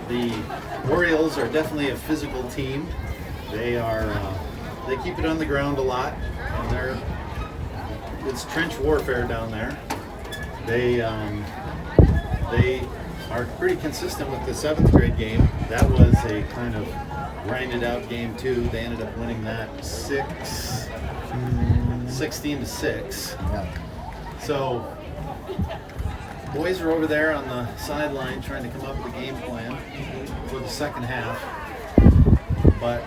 The Orioles are definitely a physical team. They keep it on the ground a lot, and it's trench warfare down there. They are pretty consistent with the 7th grade game. That was a kind of grinded out game too. They ended up winning that 16-6. Yeah. So Boys are over there on the sideline trying to come up with a game plan for the second half. But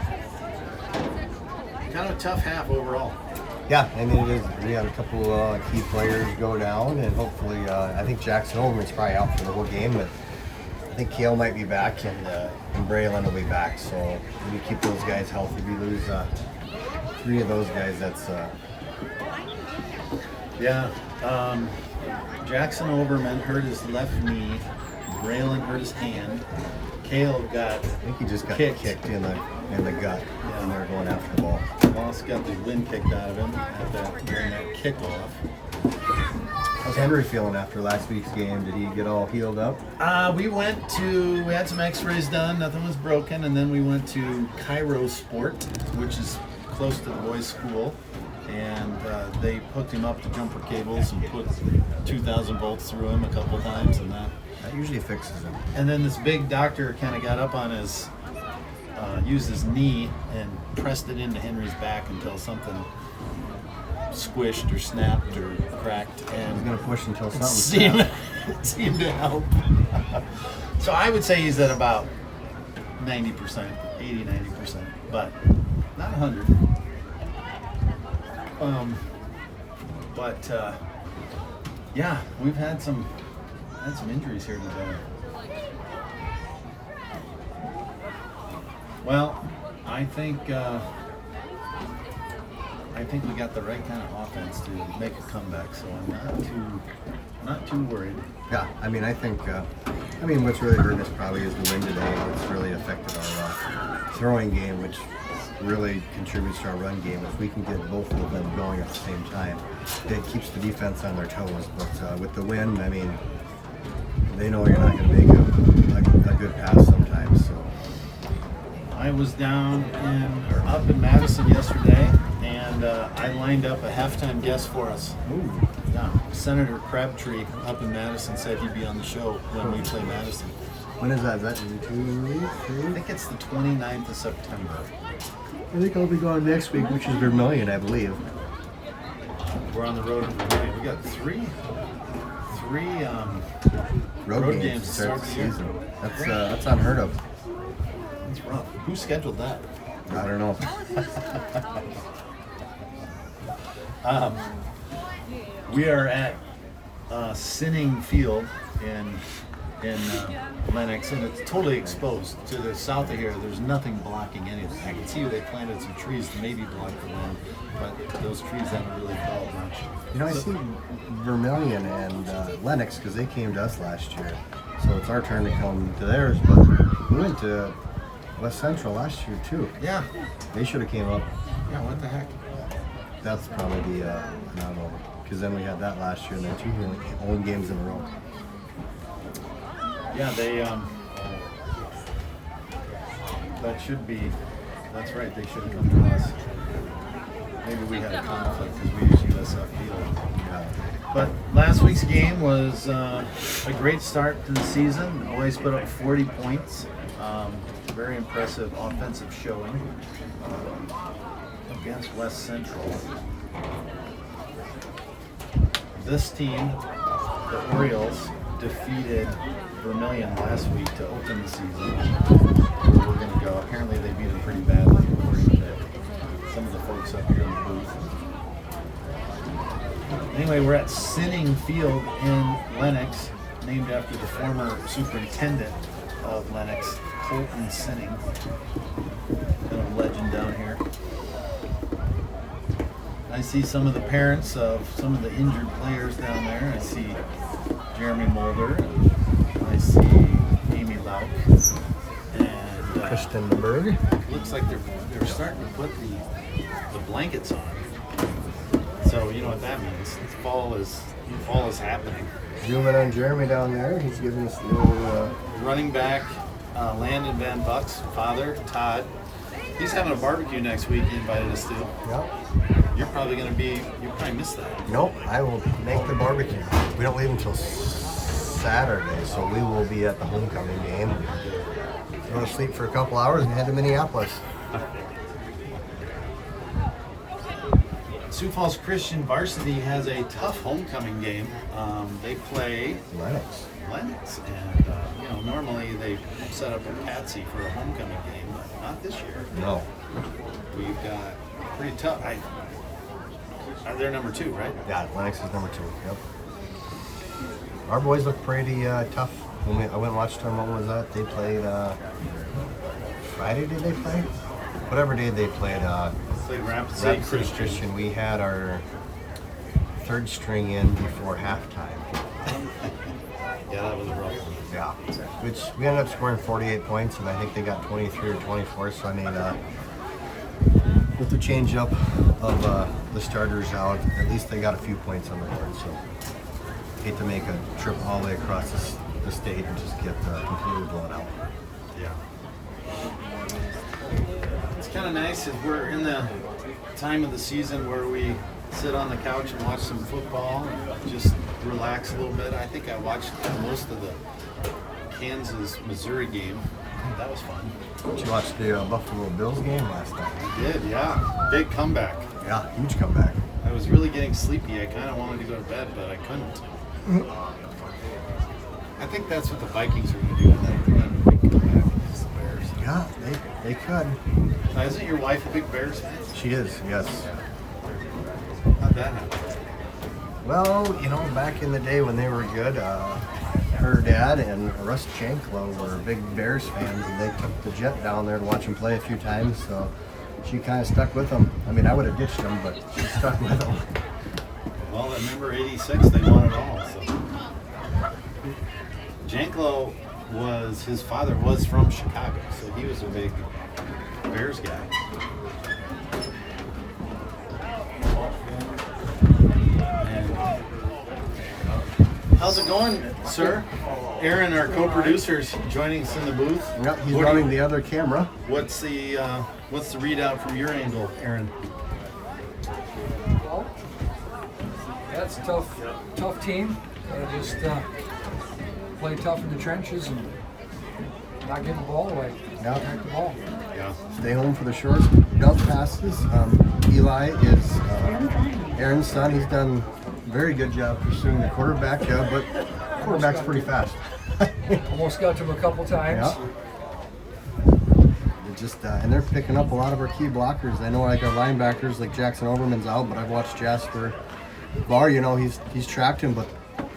kind of a tough half overall. Yeah, I mean, it is. We had a couple key players go down, and hopefully, I think Jackson Overman's probably out for the whole game, but I think Kale might be back, and Braylon will be back. So we keep those guys healthy. We lose 3 of those guys. That's Jackson Overman hurt his left knee. Braylon hurt his hand. Kale got, I think he just got kicked in the gut when they were going after the ball. Moss got the wind kicked out of him during that kickoff. How's Henry feeling after last week's game? Did he get all healed up? We had some x-rays done, nothing was broken, and then we went to Cairo Sport, which is close to the boys' school, and they hooked him up to jumper cables and put 2,000 volts through him a couple times, and that usually fixes him. And then this big doctor kind of got up on his, used his knee and pressed it into Henry's back until something squished or snapped or cracked. And he's going to push until something seemed to help. So I would say he's at about 90%, 80-90%, but not 100. Yeah, we've had some injuries here today. Well, I think we got the right kind of offense to make a comeback, so I'm not too worried. Yeah, I mean, I think, what's really hurting us probably is the wind today. It's really affected our throwing game, which really contributes to our run game. If we can get both of them going at the same time, it keeps the defense on their toes. But with the wind, I mean, they know you're not going to make a good pass sometimes. So I was up in Madison yesterday, and I lined up a halftime guest for us. Ooh. Yeah, Senator Crabtree up in Madison said he'd be on the show when we play Madison. When is that? Is that in 2 weeks? 3? I think it's the 29th of September. I think I'll be going next week, which is Vermilion, I believe. We're on the road in Vermilion. We got three road games to start the season. That's unheard of. That's rough. Who scheduled that? I don't know. We are at Sinning Field in Lennox, and it's totally exposed. To the south of here, there's nothing blocking anything. I can see they planted some trees to maybe block the wind, but those trees haven't really developed much. You know, I see Vermilion and Lennox, because they came to us last year. So it's our turn to come to theirs, but we went to West Central last year too. Yeah. They should have came up. Yeah, what the heck? That's probably the, I don't know, because then we had that last year and then 2 home games in a row. Yeah, that's right, they should have come to us. Maybe we had a conflict because we used USF Field. Yeah. But last week's game was a great start to the season. The boys put up 40 points. Very impressive offensive showing against West Central. This team, the Orioles, defeated Vermilion last week to open the season. We're going to go. Apparently they beat them pretty badly, according to some of the folks up here in the booth. Anyway, we're at Sinning Field in Lennox, named after the former superintendent of Lennox, Colton Sinning. Kind of a legend down here. I see some of the parents of some of the injured players down there. I see Jeremy Mulder, and I see Amy Lauk, and Kristen Berg. looks like they're starting to put the blankets on. So you know what that means. Fall is happening. Zooming on Jeremy down there. He's giving us the little Running back, Landon Van Buck's father, Todd. He's having a barbecue next week. He invited us to. Yep. You'll probably miss that. Nope, I will make the barbecue. We don't leave until Saturday, so we will be at the homecoming game. Go to sleep for a couple hours and head to Minneapolis. Sioux Falls Christian varsity has a tough homecoming game. They play Lennox. Lennox, and normally they set up a patsy for a homecoming game, but not this year. No. We've got pretty tough. They're number 2, right? Yeah, Lennox is number 2. Yep. Our boys look pretty tough. I went and watched them. What was that? They played Friday. Did they play? Whatever day they played. Played Rapid City Christian. We had our 3rd string in before halftime. Yeah, that was a rough one. Yeah. Which we ended up scoring 48 points, and I think they got 23 or 24. So I mean, with the change up of the starters out, at least they got a few points on the board. So hate to make a trip all the way across the state and just get completely blown out. Yeah. It's kind of nice as we're in the time of the season where we sit on the couch and watch some football and just relax a little bit. I think I watched most of the Kansas-Missouri game. That was fun. Did you watch the Buffalo Bills game last night? I did, yeah. Big comeback. Yeah, huge comeback. I was really getting sleepy. I kind of wanted to go to bed, but I couldn't. I think that's what the Vikings are going to do tonight. They're going to big comeback against the Bears. Yeah, they could. Now, isn't your wife a big Bears fan? She is, yes. How'd that happen? Well, back in the day when they were good, her dad and Russ Janklow were big Bears fans, and they took the jet down there to watch him play a few times, so she kind of stuck with them. I mean, I would have ditched them, but she stuck with them. Well, remember '86, they won it all. So. Janklow his father was from Chicago, so he was a big Bears guy. And how's it going, sir? Aaron, our co-producer's joining us in the booth. Yep, he's running the other camera. What's the readout from your angle, Aaron? Well, that's a tough team. Gotta just play tough in the trenches and not give the ball away. Yeah. Protect the ball. Yeah. Stay home for the short dump passes. Eli is Aaron's son. He's done a very good job pursuing the quarterback, but quarterback's pretty fast. Almost got to him a couple times. Yeah. And they're picking up a lot of our key blockers. I know like our linebackers, like Jackson Overman's out, but I've watched Jasper Barr. He's tracked him, but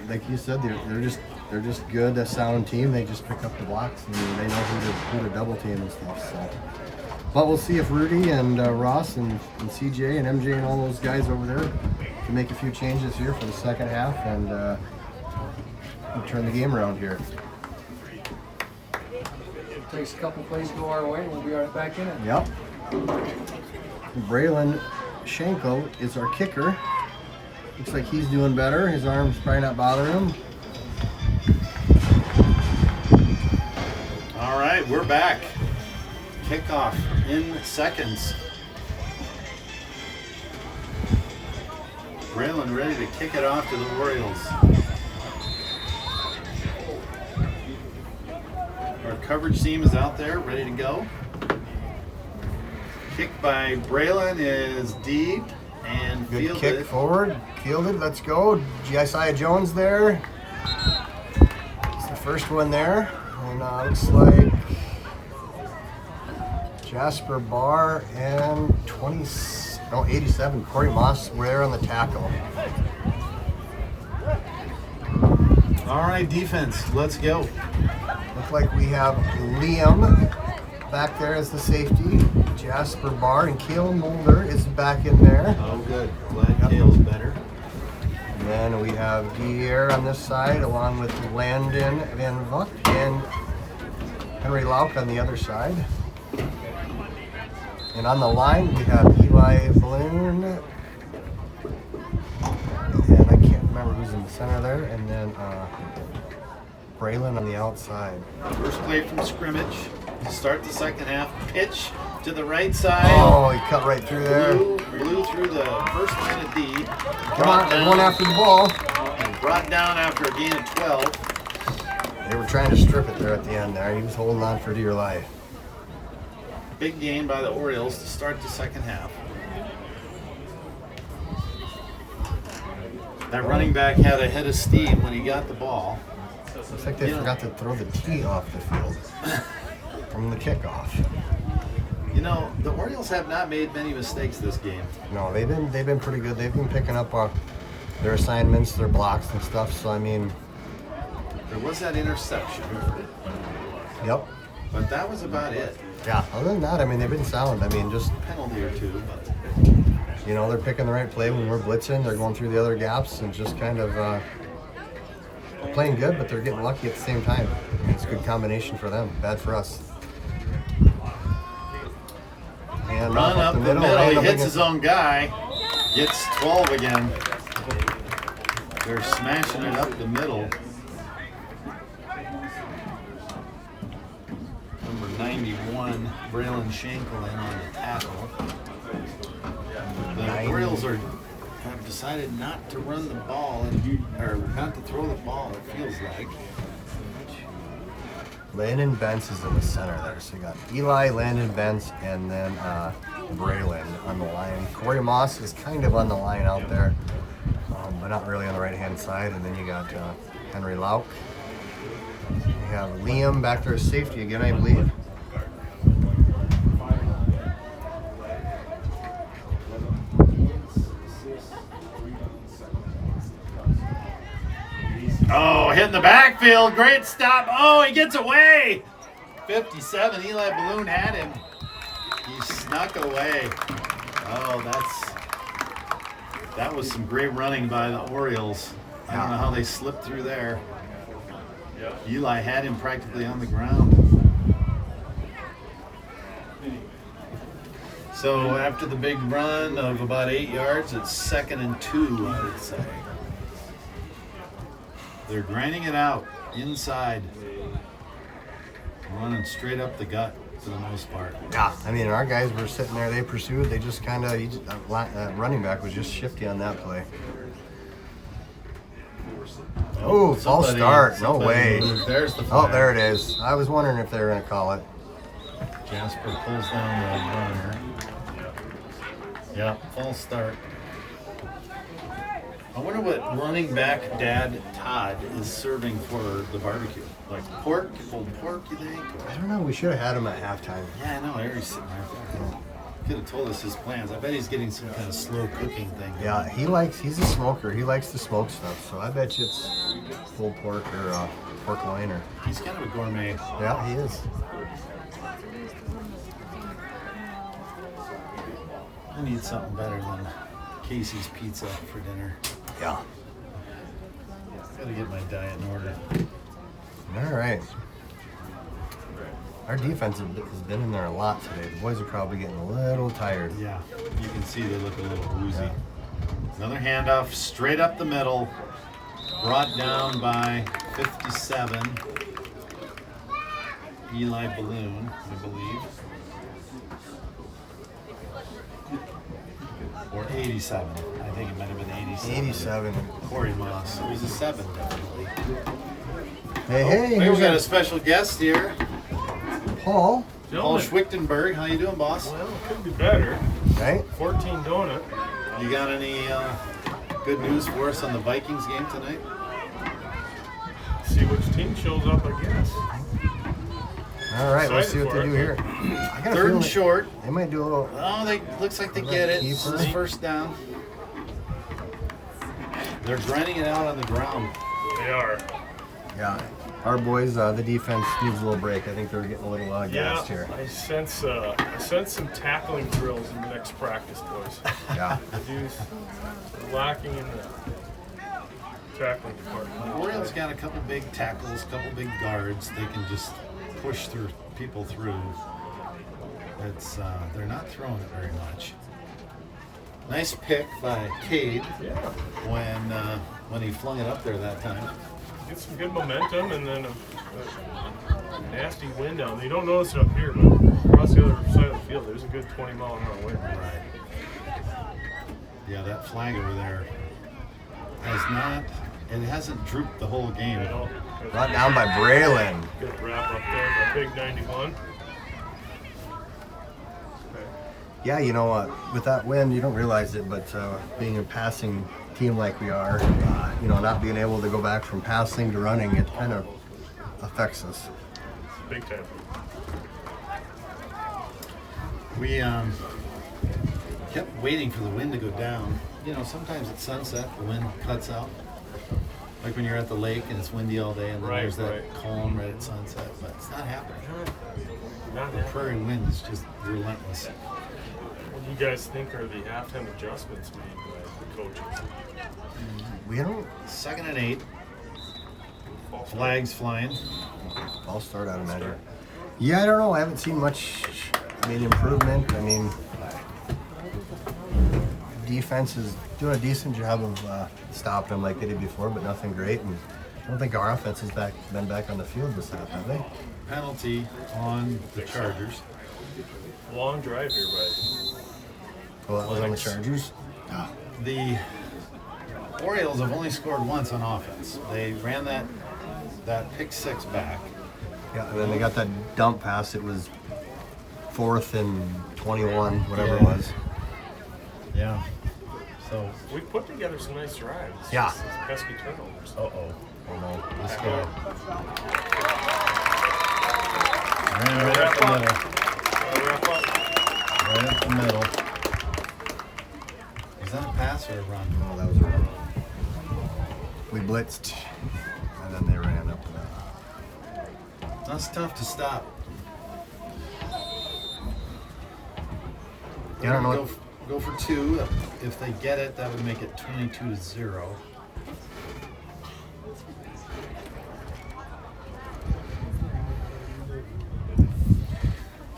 like you said, they're just good, a sound team. They just pick up the blocks and they know who to double team and stuff. So, but we'll see if Rudy and Ross and CJ and MJ and all those guys over there can make a few changes here for the second half and turn the game around here. Takes a couple plays to go our way, we'll be right back in it. Yep. Braylon Schenko is our kicker. Looks like he's doing better. His arm's probably not bothering him. All right, we're back. Kickoff in seconds. Braylon ready to kick it off to the Orioles. Our coverage team is out there, ready to go. Kick by Braylon is deep and Good fielded. kick forward, fielded, let's go. Isaiah Jones there. It's the first one there. And looks like Jasper Barr and 87, Corey Moss were there on the tackle. All right, defense, let's go. Looks like we have Liam back there as the safety. Jasper Barr and Kale Mulder is back in there. Oh, good. Glad Kale's better. And then we have Dier on this side, along with Landon Van Vuck and Henry Lauk on the other side. And on the line, we have Eli Balloon. And I can't remember who's in the center there. And then Braylon on the outside. First play from scrimmage. Start the second half. Pitch to the right side. Oh, he cut right through there. Blew through the first line of D. Come on, one after the ball. And brought down after a gain of 12. They were trying to strip it there at the end there. He was holding on for dear life. Big gain by the Orioles to start the second half. That running back had a head of steam when he got the ball. Looks like they forgot to throw the tee off the field from the kickoff. You know, the Orioles have not made many mistakes this game. No, they've been pretty good. They've been picking up their assignments, their blocks and stuff. So I mean, There was that interception, yep. but that was about it. Yeah. Other than that, I mean, they've been sound. I mean, just Penalty or two, but you know, they're picking the right play when we're blitzing. They're going through the other gaps and just kind of playing good, but they're getting lucky at the same time. I mean, it's a good combination for them. Bad for us. And run up the middle. right He up hits against- his own guy. Gets 12 again. They're smashing it up the middle. Number 91, Braylon Shanklin on the tackle. The Orioles have decided not to run the ball or not to throw the ball, it feels like. Landon Bence is in the center there. So you got Eli, Landon Bence, and then Braylon on the line. Corey Moss is kind of on the line out there, but not really on the right-hand side. And then you got Henry Lauk. You have Liam back there as safety again, I believe. Oh, hitting the backfield. Great stop. Oh, he gets away. 57. Eli Balloon had him. He snuck away. Oh, that was some great running by the Orioles. I don't know how they slipped through there. Eli had him practically on the ground. So after the big run of about 8 yards, it's 2nd and 2, I would say. They're grinding it out inside, running straight up the gut for the most part. Yeah, I mean, our guys were sitting there. They pursued. They just kind of running back was just shifty on that play. Oh, false start. No way. There's the Oh, flag. there it is. I was wondering if they were going to call it. Jasper pulls down the runner. Yeah, false start. I wonder what running back Dad Todd is serving for the barbecue. Like pork, pulled pork, you think? I don't know. We should have had him at halftime. Yeah, I know. Harry's sitting right there. Could have told us his plans. I bet he's getting some kind of slow cooking thing. Yeah, he's a smoker. He likes to smoke stuff. So I bet you it's pulled pork or pork loin or. He's kind of a gourmet. Yeah, he is. I need something better than Casey's Pizza for dinner. Yeah. Gotta get my diet in order. All right. Our defense has been in there a lot today. The boys are probably getting a little tired. Yeah, you can see they look a little woozy. Another handoff straight up the middle. Brought down by 57. Eli Balloon, I believe. Or 87. I think it might have been 87. 87. Corey Moss. It was a 7, definitely. Hey, Hey, here's we got our a special guest here. Paul. Paul Schwichtenberg. How you doing, boss? Well, it could be better. Right? 14 donut. You got any good news for us on the Vikings game tonight? See which team shows up, I guess. All right, let's see Excited what they for do it. here. I got a 3rd feeling and short. They might do a little. Oh, looks like they get it. This Keeper. is 1st down. They're grinding it out on the ground. They are. Yeah. Our boys, the defense needs a little break. I think they're getting a little Yeah, gassed here. I sense some tackling drills in the next practice, boys. Yeah. The dudes are lacking in the tackling department. The Orioles got a couple big tackles, couple big guards. They can just push through people through. It's they're not throwing it very much. Nice pick by Cade Yeah, when he flung it up there that time. get some good momentum and then a nasty wind down. You don't notice it up here, but across the other side of the field, there's a good 20-mile-an-hour wind. Right. Yeah, that flag over there hasn't drooped the whole game. You know, Brought down by Braylon. good wrap up there by Big 91. Yeah, you know what? With that wind, you don't realize it, but being a passing team like we are, not being able to go back from passing to running, it kind of affects us. Big time. We kept waiting for the wind to go down. Sometimes at sunset the wind cuts out. Like when you're at the lake and it's windy all day, and then there's that calm right at sunset. But it's not happening. The prairie wind is just relentless. What do you guys think are the halftime adjustments made by the coaches? We don't. 2nd and 8. Flags flying. I'll start out of measure. Yeah, I don't know. I haven't seen much. Improvement. Defense is doing a decent job of stopping them like they did before, but nothing great. And I don't think our offense has been back on the field this half, have they? Penalty on the Chargers. Long drive here, by Oh, that was on the Chargers? The Orioles have only scored once on offense. They ran that pick 6 back. Yeah, and then they got that dump pass. It was 4th and 21, whatever it was. Yeah. So we put together some nice drives. Yeah. Just these pesky turnovers. oh no. Let's go. Wrap Right up the up. middle. Wrap up. Right up the middle. Is that a pass or a run? Oh, that was a run. We blitzed, and then they ran up the middle. That's tough to stop. Yeah, I don't know. Go for 2. If they get it, that would make it 22-0.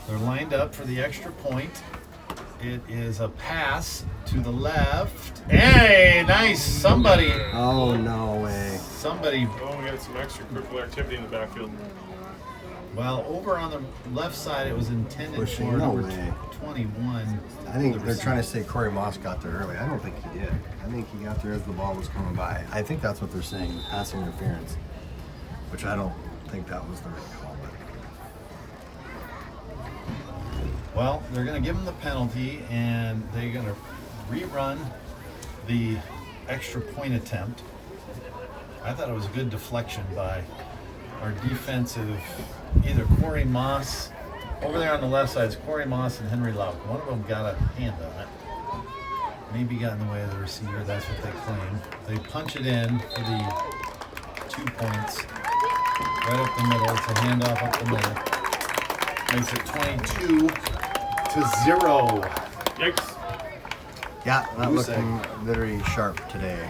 They're lined up for the extra point. It is a pass to the left. Hey, nice. Somebody. Oh, no way. Somebody. Oh, we got some extracurricular activity in the backfield. Well, over on the left side, it was intended Pushing, for no number way. 21. I think they're trying to say Corey Moss got there early. I don't think he did. I think he got there as the ball was coming by. I think that's what they're saying, passing interference, which I don't think that was the right call. Well, they're going to give him the penalty, and they're going to rerun the extra point attempt. I thought it was a good deflection by our defensive, either Corey Moss, over there on the left side is Corey Moss and Henry Lauk. One of them got a hand on it. Maybe got in the way of the receiver, that's what they claim. They punch it in for the 2 points. Right up the middle, it's a handoff up the middle. Makes it 22-0. Yikes. Yeah, not Goose looking very sharp today.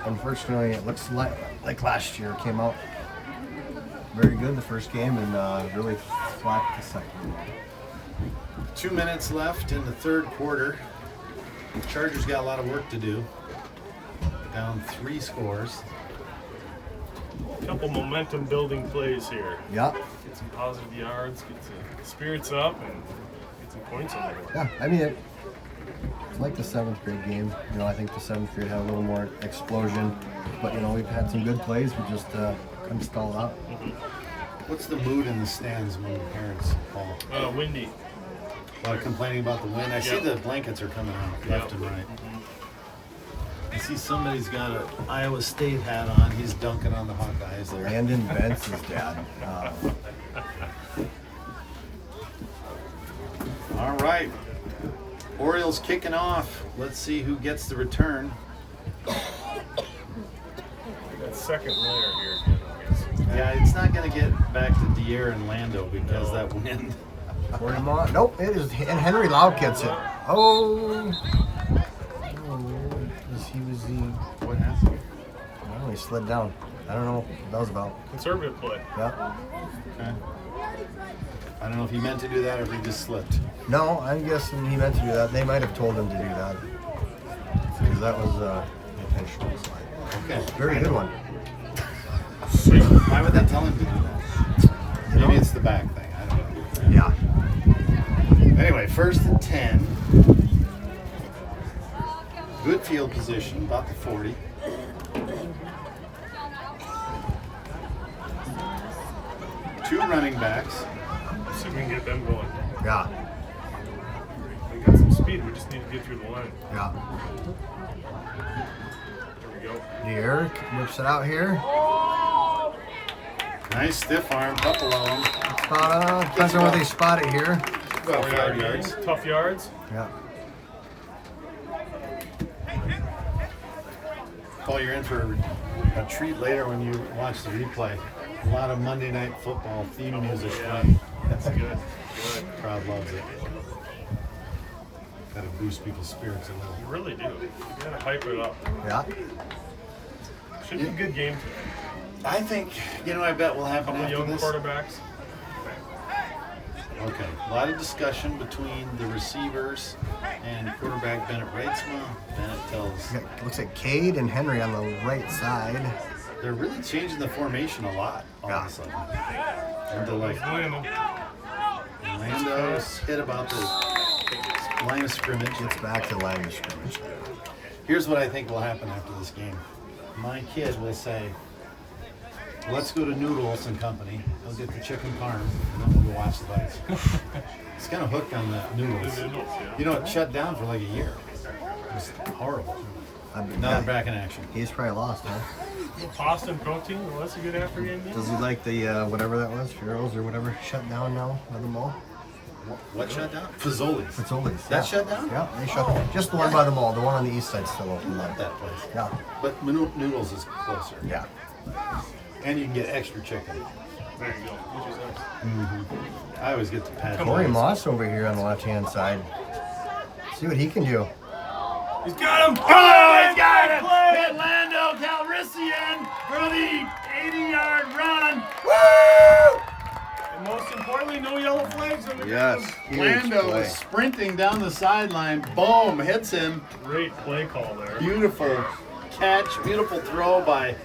Unfortunately, it looks like last year came out very good the first game and really flat the second. 2 minutes left in the third quarter. The Chargers got a lot of work to do. Down 3 scores. A couple momentum building plays here. Yeah, Get some positive yards, get some spirits up, and get some points on the board. yeah. It's like the 7th grade game. I think the 7th grade had a little more explosion, but we've had some good plays. We just couldn't stall out. What's the mood in the stands among the parents, Paul? Windy. A lot of complaining about the wind. I see the blankets are coming out left and right. I see somebody's got an Iowa State hat on. He's dunking on the Hawkeyes there. Landon Bence's dad. All right. Orioles kicking off. Let's see who gets the return. That second layer here again, I guess. Yeah, it's not going to get back to Dier and Lando because that wind. Nope, it is. And Henry Lau gets it. Oh. He was the. What happened? I don't know, he slid down. I don't know what that was about. Conservative play. Yeah. Okay. I don't know if he meant to do that or if he just slipped. No, I'm guessing he meant to do that. They might have told him to do that. Because that was intentional slide. Okay. Very good one. Why would they tell him to do that? Maybe it's the back thing. I don't know. Yeah. Anyway, 1st and 10. Good field position, about the 40. Two running backs. See if we can get them going. Yeah. We got some speed speed. We just need to get through the line. Yeah. There we go. Eric whips it out here. Nice stiff arm, couple of them. Depends on where they spot it here. About 5 4-yard yards. gain, tough yards. Yeah. Paul, you're in for a treat later when you watch the replay. A lot of Monday Night Football theme music playing. That's good. Good. Crowd loves it. Gotta boost people's spirits a You little. really do. You gotta hype it up. Yeah. Should be a good game today. I think, I bet will happen Couple after young this. quarterbacks. Okay, a lot of discussion between the receivers and quarterback Bennett Reitzma. Bennett tells Looks like Cade and Henry on the right side. they're really changing the formation a lot all of a sudden. And they're like, Lando's hit about the line of scrimmage. Gets back to the line of scrimmage. Here's what I think will happen after this game. My kid will say, let's go to Noodles and Company. He'll get the chicken parm, and then we'll go watch the Bites. He's kind of hooked on the noodles. It shut down for like a year. It was horrible. Now they're back in action. He's probably lost, huh? Boston protein. Well, that's a good after game. Does he like the whatever that was, Furos or whatever, shut down now by the mall? What shut down? Fazoli's. Fazoli's. That shut down? Yeah, they shut down. Just the one by the mall. The one on the east side's still open. Love that place. Yeah. But Noodles is closer. Yeah. And you can get extra chicken. There you go. Which is nice. I always get the patty. Corey Moss over here on the left-hand side. See what he can do. He's got him. Oh, he's got it! Hit Lando Calrissian for the 80-yard run. Woo! And most importantly, no yellow flags on the Yes. ground. Huge Lando play. is sprinting down the sideline. Boom! Hits him. Great play call there. Beautiful catch. Beautiful throw by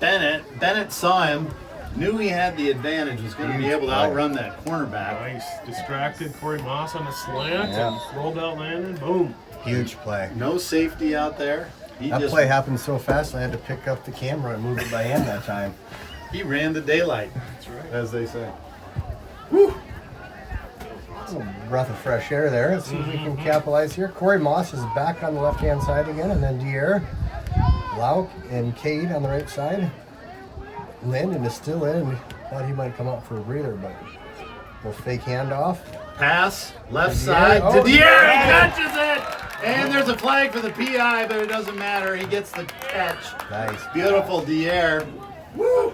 Bennett. Bennett saw him. Knew he had the advantage. Was going to be able to outrun that cornerback. Nice. Distracted Corey Moss on a slant Yeah. and rolled out Landon. Boom. Huge play. No safety out there. He That just play happened so fast I had to pick up the camera and move it by hand that time. he ran the daylight, That's right. as they say. Woo! A little breath of fresh air there. Let's see if we can capitalize here. Corey Moss is back on the left-hand side again, and then Dier, Lauk, and Cade on the right side. Landon is still in. Thought he might come up for a breather, but we'll fake handoff. Pass, left To side Dier. to Oh, Dier. He yeah. catches it! And there's a flag for the PI, but it doesn't matter. He gets the catch. Nice. Beautiful Dier. Woo!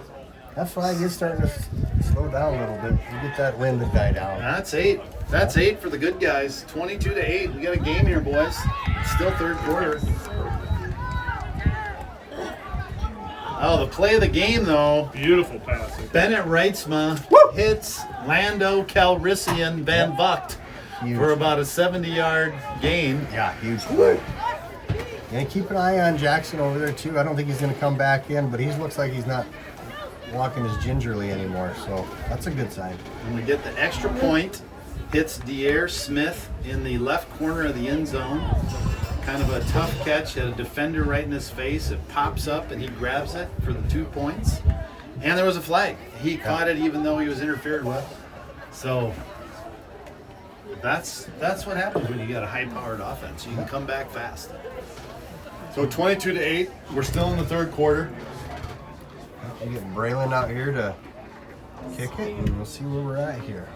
That flag is starting to slow down a little bit. You get that wind to die down. That's 8. That's 8 for the good guys. 22-8. We got a game here, boys. It's still third quarter. Oh, the play of the game, though. Beautiful passing. Bennett Reitzma hits Lando Calrissian Van Vugt Huge. for about a 70-yard gain. Yeah, huge play. And keep an eye on Jackson over there, too. I don't think he's going to come back in, but he looks like he's not walking as gingerly anymore, so that's a good sign. And we get the extra point. Hits Dier Smith in the left corner of the end zone. Kind of a tough catch. Had a defender right in his face. It pops up and he grabs it for the 2 points. And there was a flag. He caught it even though he was interfered with. So that's what happens when you got a high-powered offense. You can come back fast. So 22-8. We're still in the third quarter. You get Braylon out here to kick it, and we'll see where we're at here.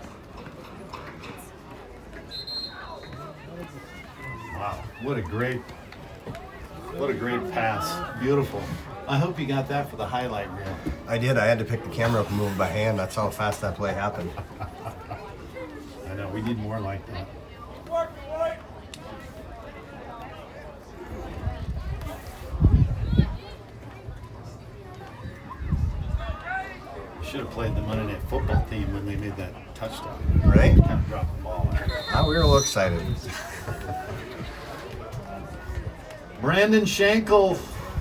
Wow, what a great pass. Beautiful. I hope you got that for the highlight reel. I did. I had to pick the camera up and move it by hand. That's how fast that play happened. I know, we need more like that. Should have played the Monday Night Football team when they made that touchdown. Right? Kind of dropped the ball there. Now we were a little excited. Brandon Schenkel,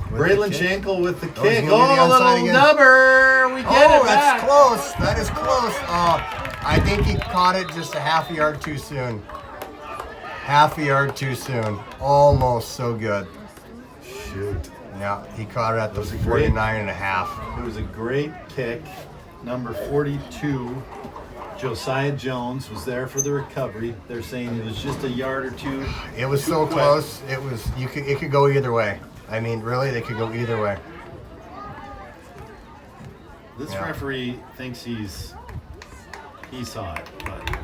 Braylon Schenkel with the kick. he's gonna get the Oh, onside little again. dubber. We get it That's back. close. That is close. I think he caught it just a half a yard too soon. Half a yard too soon. Almost so good. Shoot. Yeah, he caught it at the was a great- 49 and a half. It was a great kick. Number 42 Josiah Jones was there for the recovery. They're saying it was just a yard or two. It was too so quick. close. It could go either way. I mean, really, they could go either way. This Yeah. referee thinks he saw it, but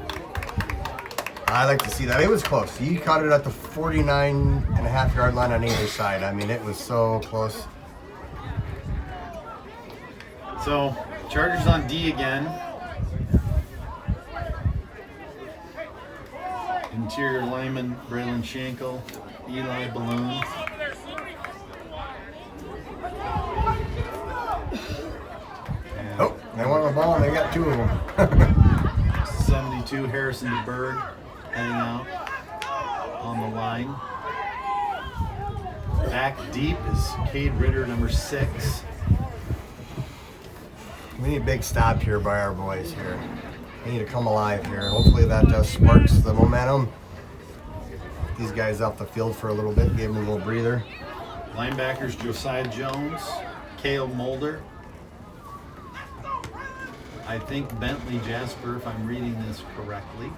I like to see that. It was close. He caught it at the 49.5-yard line on either side. I mean, it was so close. so Chargers on D again. Interior lineman Braylon Schenkel, Eli Balloon. And Oh, they want the ball, and they got two of them. 72 Harrison DeBerg heading out on the line. Back deep is Cade Ritter, number 6. We need a big stop here by our boys here. They need to come alive here. Hopefully that sparks the momentum. Get these guys off the field for a little bit, give them a little breather. Linebackers Josiah Jones, Cale Mulder. I think Bentley Jasper, if I'm reading this correctly.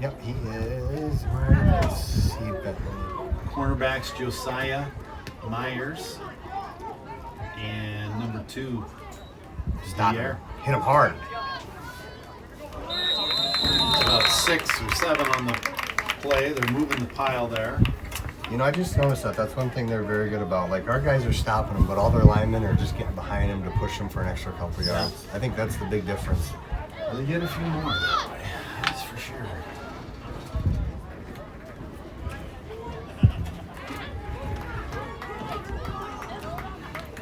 Yep, he is. Where is he? Cornerbacks Josiah Myers. And number 2, Stop Dier. him. Hit him hard. About 6 or 7 on the play. They're moving the pile there. You know, I just noticed that. That's one thing they're very good about. Like, our guys are stopping them, but all their linemen are just getting behind them to push them for an extra couple yards. I think that's the big difference. They get a few more that way. That's for sure.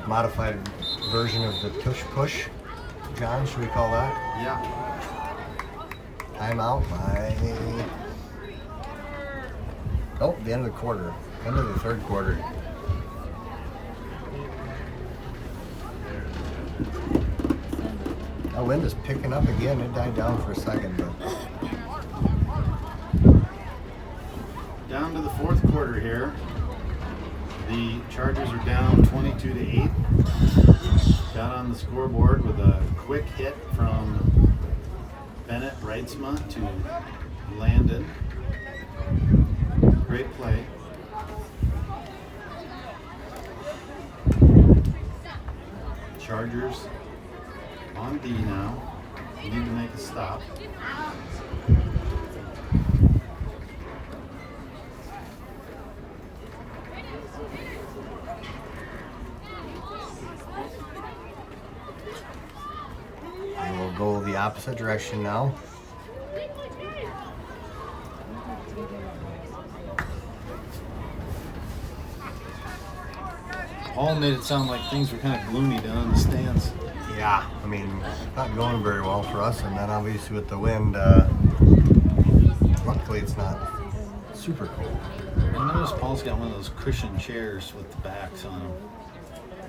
Modified version of the tush push. John, should we call that? Yeah. Timeout by... Oh, the end of the quarter. End of the third quarter. That wind is picking up again. It died down for a second, but... Down to the 4th quarter here. The Chargers are down 22-8. Got on the scoreboard with a quick hit from Bennett Reitzma to Landon. Great play. Chargers on D now. Need to make a stop. And we'll go the opposite direction now. All made it sound like things were kind of gloomy down in the stands. Yeah, I mean, not going very well for us, and then obviously with the wind, luckily it's not super cold. I notice Paul's got one of those cushion chairs with the backs on them.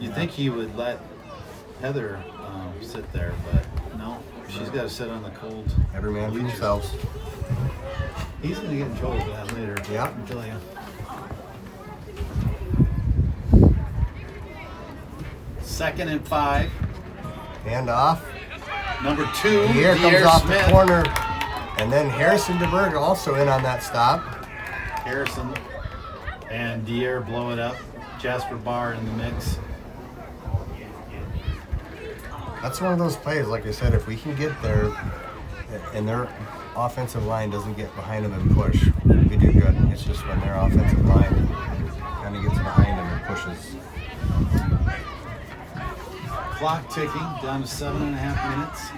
You'd think he would let Heather sit there, but no, she's got to sit on the cold. Every man for bleachers. themselves. He's going to get in trouble for that later. Yeah. I'll tell you. 2nd and 5. Hand off. Number 2, Here comes Dier off Smith. the corner. And then Harrison DeBerg also in on that stop. Harrison and Dier blow it up. Jasper Barr in the mix. That's one of those plays, like I said, if we can get there and their offensive line doesn't get behind them and push, we do good. It's just when their offensive line kind of gets behind them and pushes. Clock ticking down to 7.5 minutes.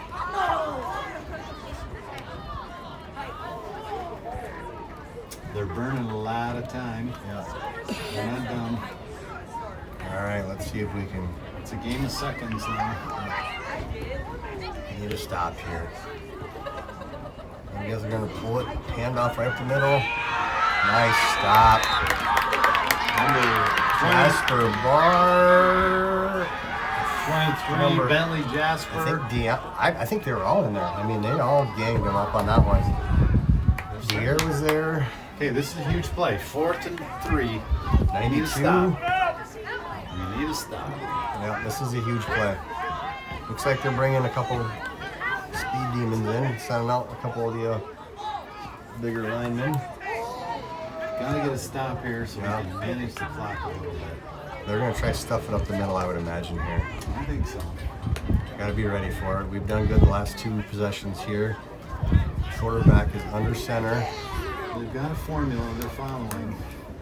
They're burning a lot of time. Yeah. They're not done. All right, let's see if we can. It's a game of seconds now. We need to stop here. You guys are going to pull it, hand off right up the middle. Nice stop. Number Jasper Barr. 23, Number- Bentley I Jasper. think I think they were all in there. I mean, they all ganged them up on that one. Dier was there. Okay, this is a huge play. 4th and 3. You need 92. to stop. You need to stop. Yeah, this is a huge play. Looks like they're bringing a couple speed demons in, sending out a couple of the bigger linemen. Gotta get a stop here so we can manage the clock a little bit. They're going to try to stuff it up the middle, I would imagine, here. I think so. Got to be ready for it. We've done good the last 2 possessions here. Quarterback is under center. They've got a formula they're following.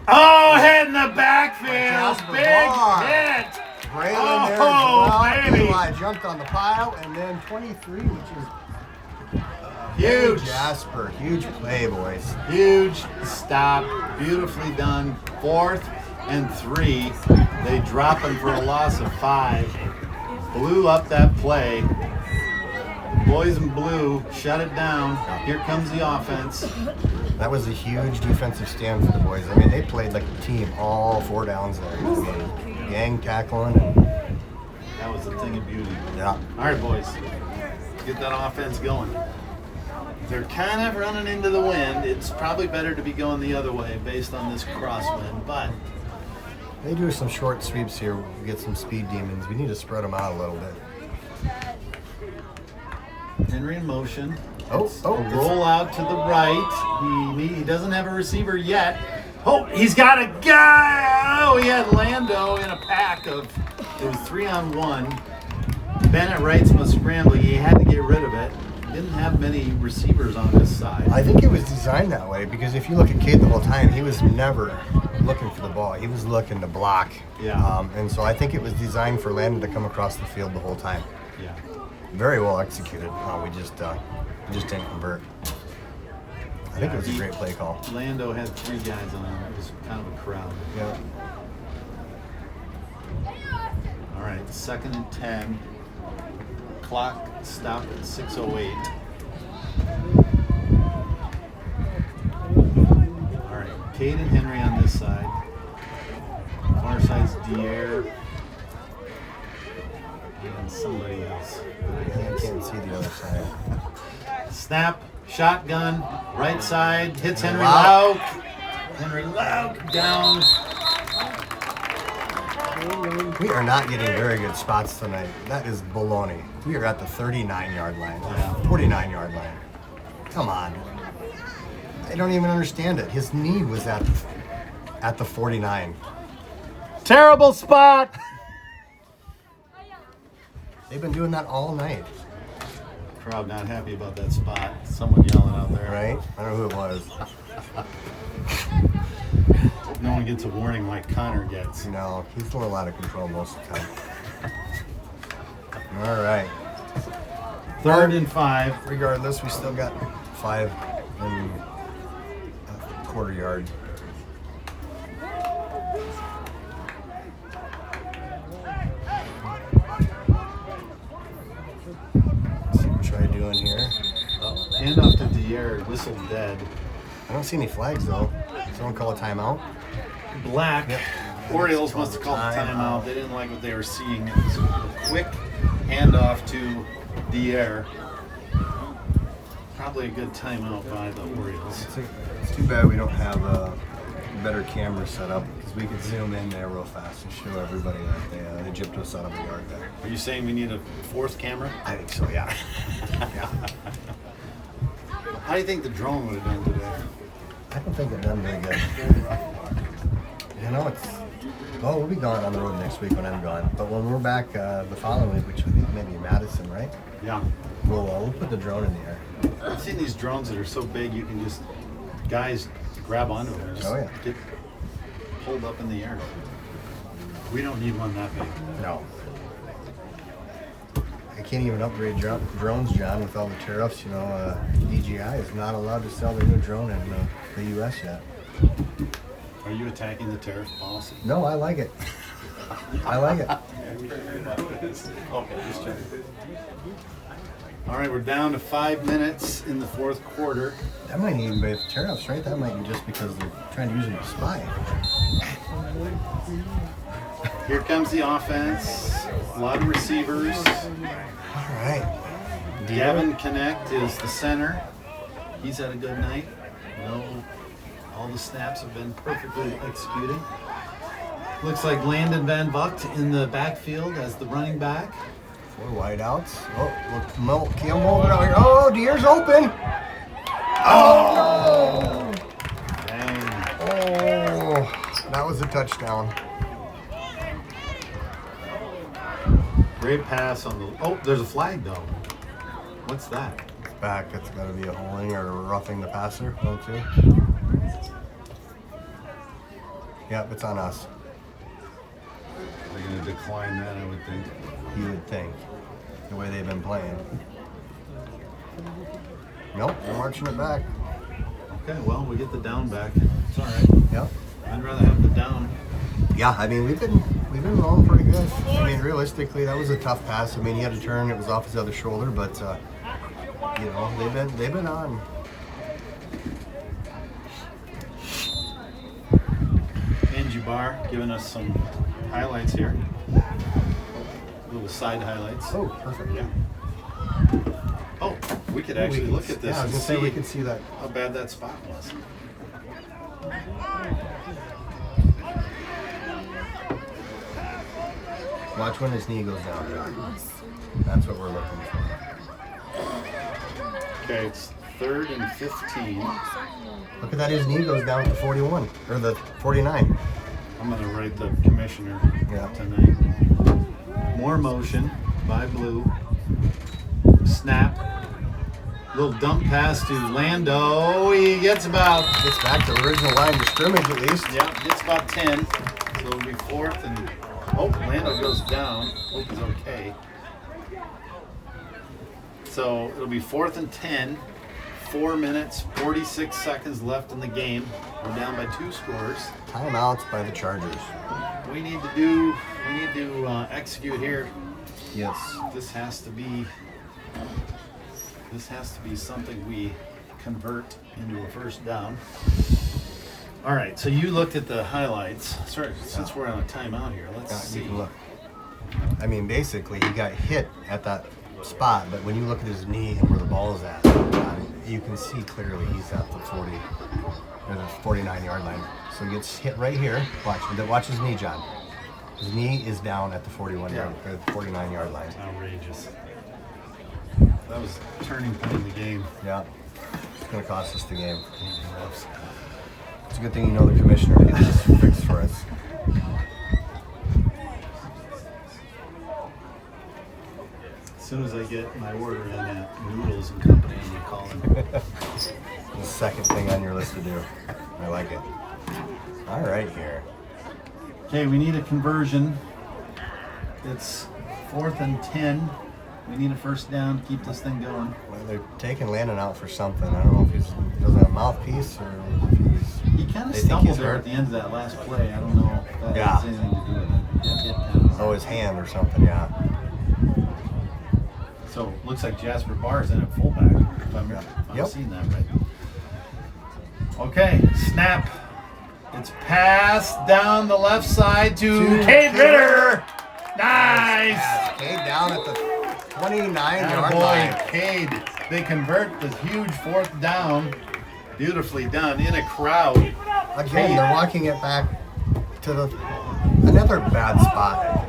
Oh, hit in the backfield. Big hit. Braylon there as well. baby. Eli jumped on the pile, and then 23, which is Huge. Jasper. Huge play, boys. Huge stop. Beautifully done. 4th and 3. They drop him for a loss of 5. Blew up that play. Boys in blue shut it down. Here comes the offense. That was a huge defensive stand for the boys. I mean, they played like a team all 4 downs there. I mean, gang tackling. That was a thing of beauty. Yeah. All right, boys. Let's get that offense going. They're kind of running into the wind. It's probably better to be going the other way based on this crosswind, but They do some short sweeps here. We get some speed demons. We need to spread them out a little bit. Henry in motion. Oh, Roll out to the right. He doesn't have a receiver yet. Oh, he's got a guy. Oh, he had Lando in a pack of, it was 3-on-1. Bennett Wrightsma scrambling. He had to get rid of it. Didn't have many receivers on his side. I think it was designed that way because if you look at Cade the whole time, he was never looking for the ball. He was looking to block. Yeah. And so I think it was designed for Landon to come across the field the whole time. Yeah. Very well executed. We just didn't convert. I think it was a great play call. Lando had 3 guys on him. It was kind of a crowd. Yeah. All right, 2nd and 10. Clock stopped at 6:08. All right, Cade and Henry on this side. Far side's Dier and somebody else. I can't see the other side. Snap, shotgun, right side, hits Henry Wow. Lauk. Henry Lauk down. We are not getting very good spots tonight. That is baloney. We are at the 39-yard line, or 49-yard line. Come on. I don't even understand it. His knee was at the 49. Terrible spot. They've been doing that all night. Crowd not happy about that spot. Someone yelling out there. Right? I don't know who it was. Hope no one gets a warning like Connor gets. No, he's a little out of control most of the time. All right. 3rd and 5. Regardless, we still got 5 and a quarter yard. Let's see what we try doing here. Hand off to Dier, whistle dead. I don't see any flags though. Someone call a timeout. Black. Yep. Orioles must have called the timeout. They didn't like what they were seeing. It was a quick handoff to Dier. Probably a good timeout by the Orioles. It's too bad we don't have a better camera set up because we could zoom in there real fast and show everybody that the Egypto set up a yard there. Are you saying we need a 4th camera? I think so, yeah. Yeah. How do you think the drone would have done today? I don't think it done very good. You know, we'll be gone on the road next week when I'm gone. But when we're back the following week, which I think maybe Madison, right? Yeah. We'll put the drone in the air. I've seen these drones that are so big you can just, guys grab onto them and just get pulled up in the air. We don't need one that big. No. I can't even upgrade drones, John, with all the tariffs. You know, DJI is not allowed to sell their new drone in the U.S. yet. Are you attacking the tariff policy? No, I like it. I like it. Okay, just checking. All right, we're down to 5 minutes in the 4th quarter. That might even be the tariffs, right? That might be just because they're trying to use them to spy. Here comes the offense. A lot of receivers. All right. Gavin Connect is the center. He's had a good night. All the snaps have been perfectly executed. Looks like Landon Van Bucht in the backfield as the running back. 4 wideouts. Oh, look, Campbell over here. Oh, Deere's open. Oh! Dang. Oh, that was a touchdown. Great pass on the. Oh, there's a flag though. What's that? It's back. It's got to be a holding or roughing the passer. 1, 2. Yep, it's on us. They're going to decline that, I would think. You would think, the way they've been playing. Nope, they're marching it back. Okay, well, we get the down back. It's all right. Yep. I'd rather have the down. Yeah, I mean we've been rolling pretty good. I mean realistically, that was a tough pass. I mean he had to turn; it was off his other shoulder, but you know they've been on. Angie Barr giving us some highlights here. Little side highlights. Oh, perfect. Yeah. Oh, we could actually look at this Yeah, I was and gonna say see we could see that. how bad that spot was. Watch when his knee goes down. That's what we're looking for. Okay, it's 3rd and 15. Look at that, his knee goes down to 41 or the 49. I'm gonna write the commissioner Yeah. tonight. More motion by Blue. Snap. Little dump pass to Lando. He gets about. Gets back to the original line of scrimmage at least. Yeah, gets about 10. So it'll be 4th and. Oh, Lando goes down. Hope he's okay. So it'll be 4th and 10. 4 minutes, 46 seconds left in the game. We're down by 2 scores. Timeouts by the Chargers. We need to execute here. Yes. This has to be something we convert into a first down. All right, so you looked at the highlights. Sorry, since we're on a timeout here, let's see. You can look. I mean, basically, he got hit at that spot, but when you look at his knee and where the ball is at, you can see clearly he's at the 40 or the 49-yard line. So he gets hit right here. Watch his knee, John. His knee is down at the 41-yard or the 49-yard line. Outrageous. That was a turning point in the game. Yeah, it's going to cost us the game. It's a good thing you know the commissioner to get this fixed for us. As soon as I get my order in at Noodles and Company, I'm gonna call him. The second thing on your list to do. I like it. All right, here. Okay, we need a conversion. It's 4th and 10. We need a first down to keep this thing going. Well, they're taking Landon out for something. I don't know if he doesn't have a mouthpiece or if he's. He kind of They think stumbled he's there hurt. at the end of that last play. I don't know if that Yeah. has anything to do with it. Oh, his hand or something, yeah. So looks like Jasper Barr is in at fullback. If I'm Yep. seeing that right. Okay, snap. It's passed down the left side to Cade Ritter. Nice. Cade down at the 29-yard Boy, line. Cade. They convert the huge 4th down. Beautifully done in a crowd. Again, they're walking it back to another bad spot.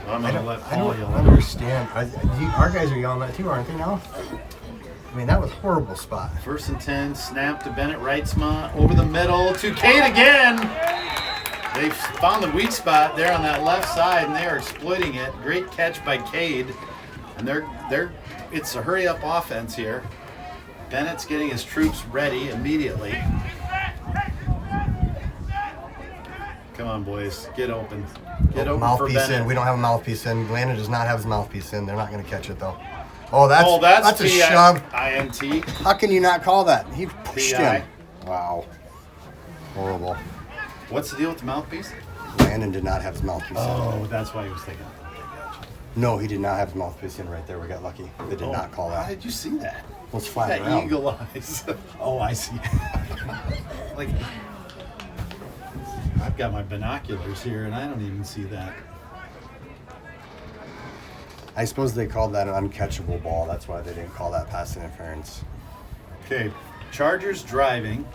I'm I gonna don't, let I Paul don't yell. understand. Our guys are yelling that too, aren't they now? I mean, that was a horrible spot. 1st and 10, snap to Bennett Reitzma, over the middle to Cade again. They found the weak spot there on that left side, and they are exploiting it. Great catch by Cade, and it's a hurry up offense here. Bennett's getting his troops ready immediately. Come on, boys, get open. Get open for Mouthpiece Bennett. in. We don't have a mouthpiece in. Landon does not have his mouthpiece in. They're not going to catch it though. Oh, that's a shove. INT. How can you not call that? He pushed PI. him. Wow. Horrible. What's the deal with the mouthpiece? Landon did not have his mouthpiece in. Oh, that's why he was thinking. No, he did not have his mouthpiece in right there. We got lucky. They did not call How that. did you see that? Let's fly That around. eagle eyes. Oh, I see. Like, I've got my binoculars here, and I don't even see that. I suppose they called that an uncatchable ball. That's why they didn't call that pass interference. Okay, Chargers driving.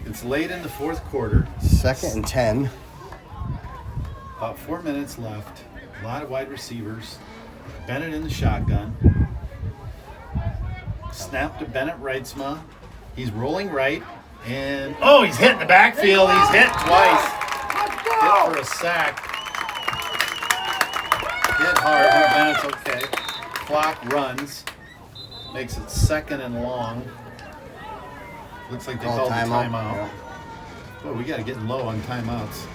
It's late in the 4th quarter. 2nd and 10. About 4 minutes left. A lot of wide receivers. Bennett in the shotgun. Snap to Bennett Reitzma. He's rolling right. And, oh, he's hit in the backfield. He's hit twice. Hit for a sack. Hit hard, but Bennett's okay. Clock runs. Makes it 2nd and long. Looks like they called the timeout. Yeah. Boy, we got to get low on timeouts.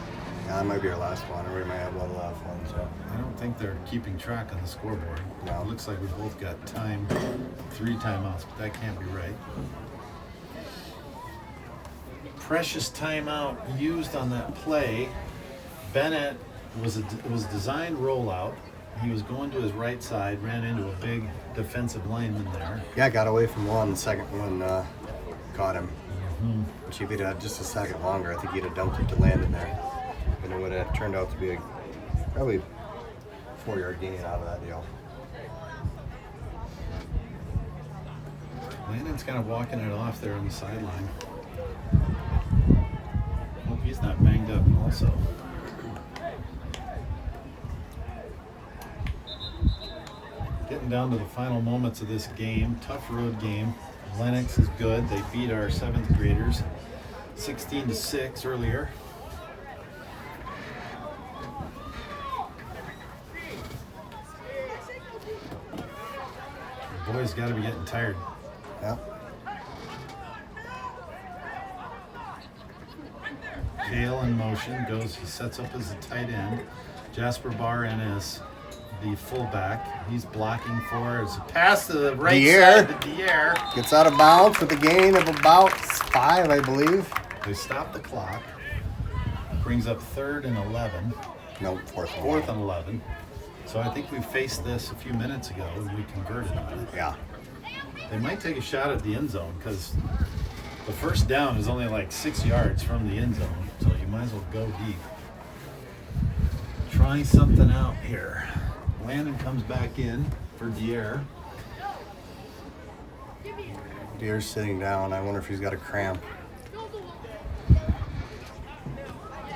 Yeah, that might be our last one, or we might have one last one. So I don't think they're keeping track on the scoreboard. No. It looks like we both got 3 timeouts, but that can't be right. Precious timeout used on that play. Bennett was designed rollout. He was going to his right side, ran into a big defensive lineman there. yeah, got away from one. The second one caught him. Which if he'd had just a second longer, I think he'd have dumped it to Landon there, and it would have turned out to be probably 4-yard gain out of that deal. Landon's kind of walking it off there on the sideline. Hope he's not banged up also. Getting down to the final moments of this game. Tough road game. Lennox is good. They beat our 7th graders 16-6 earlier. The boys got to be getting tired. Yeah. Kale in motion goes. He sets up as a tight end. Jasper Barr in as the fullback. He's blocking for as a pass to the right side to Dier. Gets out of bounds with a gain of about 5, I believe. They stop the clock. Brings up 3rd and 11. No, 4th. 4th and 11. So I think we faced this a few minutes ago and we converted on it. Yeah. They might take a shot at the end zone because the first down is only like 6 yards from the end zone. So you might as well go deep. Trying something out here. Landon comes back in for Dier. Dier's sitting down. I wonder if he's got a cramp.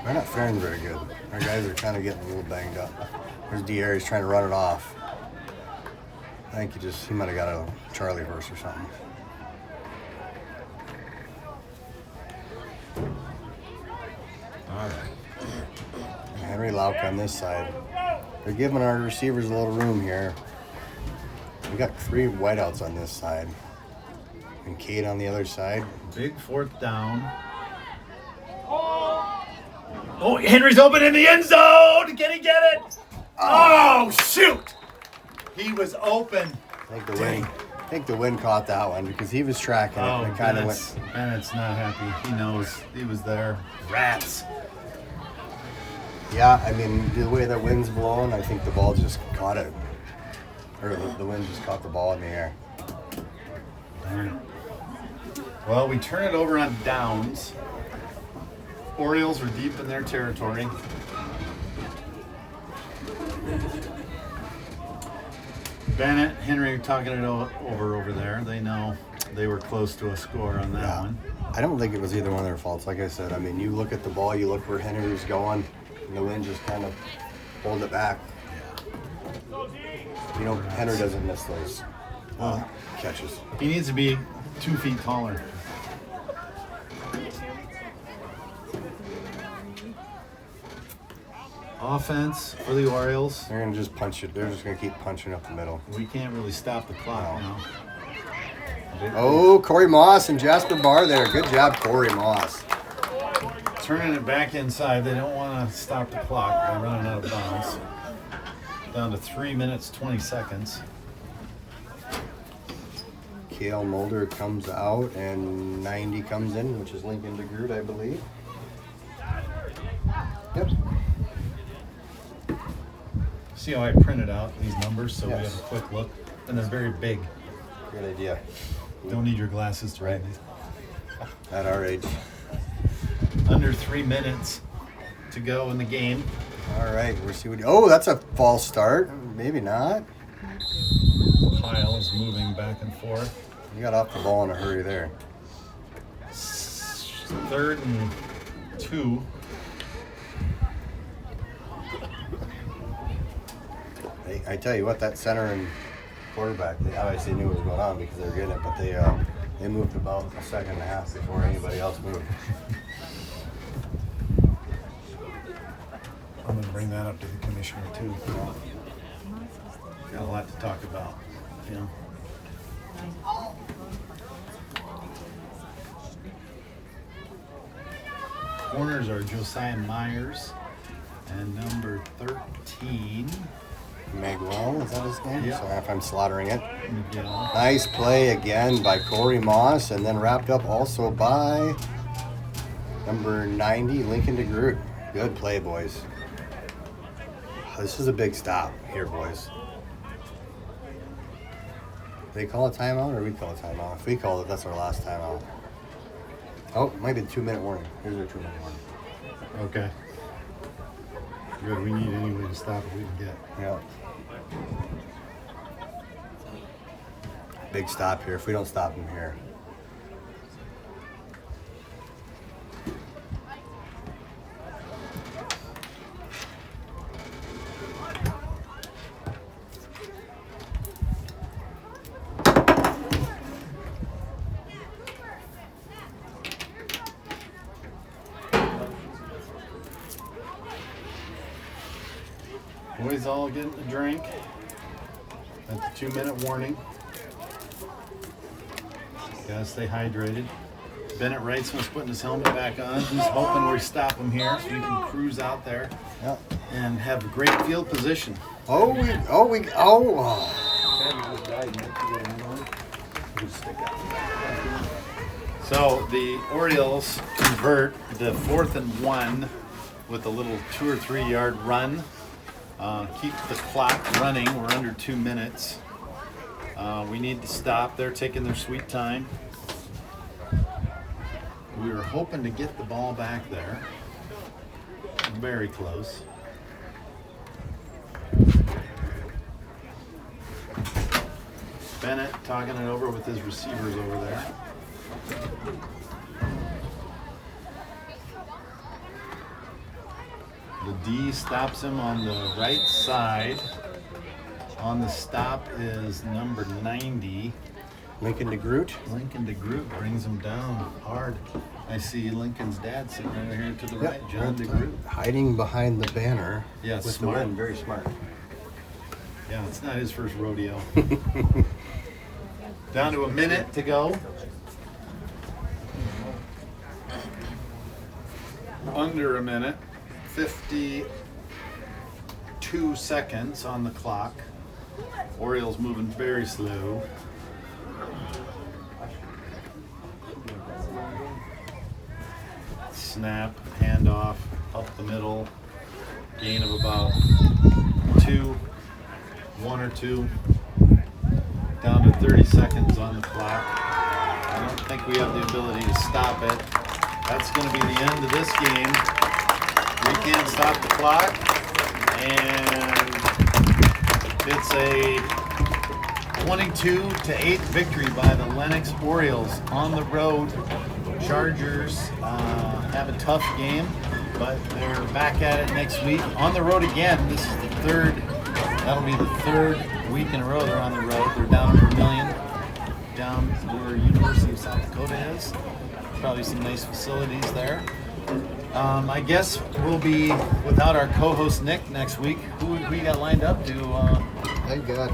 They're not faring very good. Our guys are kind of getting a little banged up. There's Dier. He's trying to run it off. I think he might have got a Charlie verse or something. All right. Henry Lauk on this side. They're giving our receivers a little room here. We got 3 wideouts on this side. And Kate on the other side. Big 4th down. Oh, Henry's open in the end zone. Can he get it? Oh, shoot. He was open. I think the wind caught that one because he was tracking it and it kind of went. Bennett's not happy. He knows he was there. Rats. Yeah, I mean, the way the wind's blowing, I think the ball just caught it. Or the wind just caught the ball in the air. Darn it. Well, we turn it over on downs. Orioles are deep in their territory. Bennett, Henry talking it over there. They know they were close to a score on that one. I don't think it was either one of their faults. Like I said, I mean, you look at the ball, you look where Henry was going, and the wind just kind of pulled it back. You know, Henry doesn't miss those catches. He needs to be 2 feet taller. Offense for the Orioles. They're going to just punch it. They're just going to keep punching up the middle. We can't really stop the clock now. Oh, Corey Moss and Jasper Barr there. Good job, Corey Moss. Turning it back inside. They don't want to stop the clock. They're running out of bounds. Down to 3 minutes, 20 seconds. Kale Mulder comes out and 90 comes in, which is Lincoln DeGroot, I believe. Yep. See how I printed out these numbers so we Yes. have a quick look? And they're very big. Good idea. Don't need your glasses to read these. At our age. Under 3 minutes to go in the game. All right, we'll see what. Oh, that's a false start. Maybe not. Pile is moving back and forth. You got off the ball in a hurry there. 3rd and 2. I tell you what, that center and quarterback, they obviously knew what was going on because they were getting it, but they moved about a second and a half before anybody else moved. I'm going to bring that up to the commissioner too. Got a lot to talk about. Yeah. Corners are Josiah Myers and number 13. Miguel, is that his name? Yeah. Sorry if I'm slaughtering it. Miguel. Nice play again by Corey Moss, and then wrapped up also by number 90, Lincoln DeGroot. Good play, boys. This is a big stop here, boys. They call a timeout, or we call a timeout? If we call it, that's our last timeout. Oh, might be a 2-minute warning. Here's our 2-minute warning. Okay. Good. We need any way to stop it we can get. Yeah. Big stop here. If we don't stop him here. Boys all getting a drink at the 2-minute warning. Gotta stay hydrated. Bennett Wrightsman's putting his helmet back on. He's hoping we stop him here so we can cruise out there and have a great field position. Oh. So the Orioles convert the 4th and 1 with a little 2 or 3 yard run. Keep the clock running. We're under 2 minutes. We need to stop. They're taking their sweet time. We were hoping to get the ball back there. Very close. Bennett talking it over with his receivers over there. The D stops him on the right side. On the stop is number 90. Lincoln DeGroot. Lincoln DeGroot brings him down hard. I see Lincoln's dad sitting right here to the right, John DeGroot. Hiding behind the banner. Yeah, with smart. the wind. Very smart. Yeah, it's not his first rodeo. Down to a minute to go. Under a minute. 52 seconds on the clock. Orioles moving very slow. Snap, handoff, up the middle. Gain of about 1 or 2. Down to 30 seconds on the clock. I don't think we have the ability to stop it. That's going to be the end of this game. We can't stop the clock, and it's a 22-8 victory by the Lennox Orioles on the road. Chargers have a tough game, but they're back at it next week. On the road again. This is the third. That'll be the third week in a row they're on the road. They're down in Vermillion, down where University of South Dakota is. Probably some nice facilities there. I guess we'll be without our co-host Nick next week. Who we got lined up to? I got,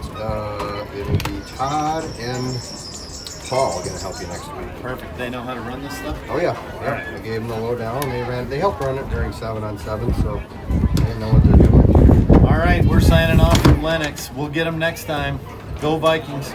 it'll be Todd and Paul going to help you next week. Perfect. They know how to run this stuff? Oh, yeah. All right. I gave them the lowdown. They helped run it during 7-on-7, so they know what they're doing. All right, we're signing off from Lennox. We'll get them next time. Go Vikings.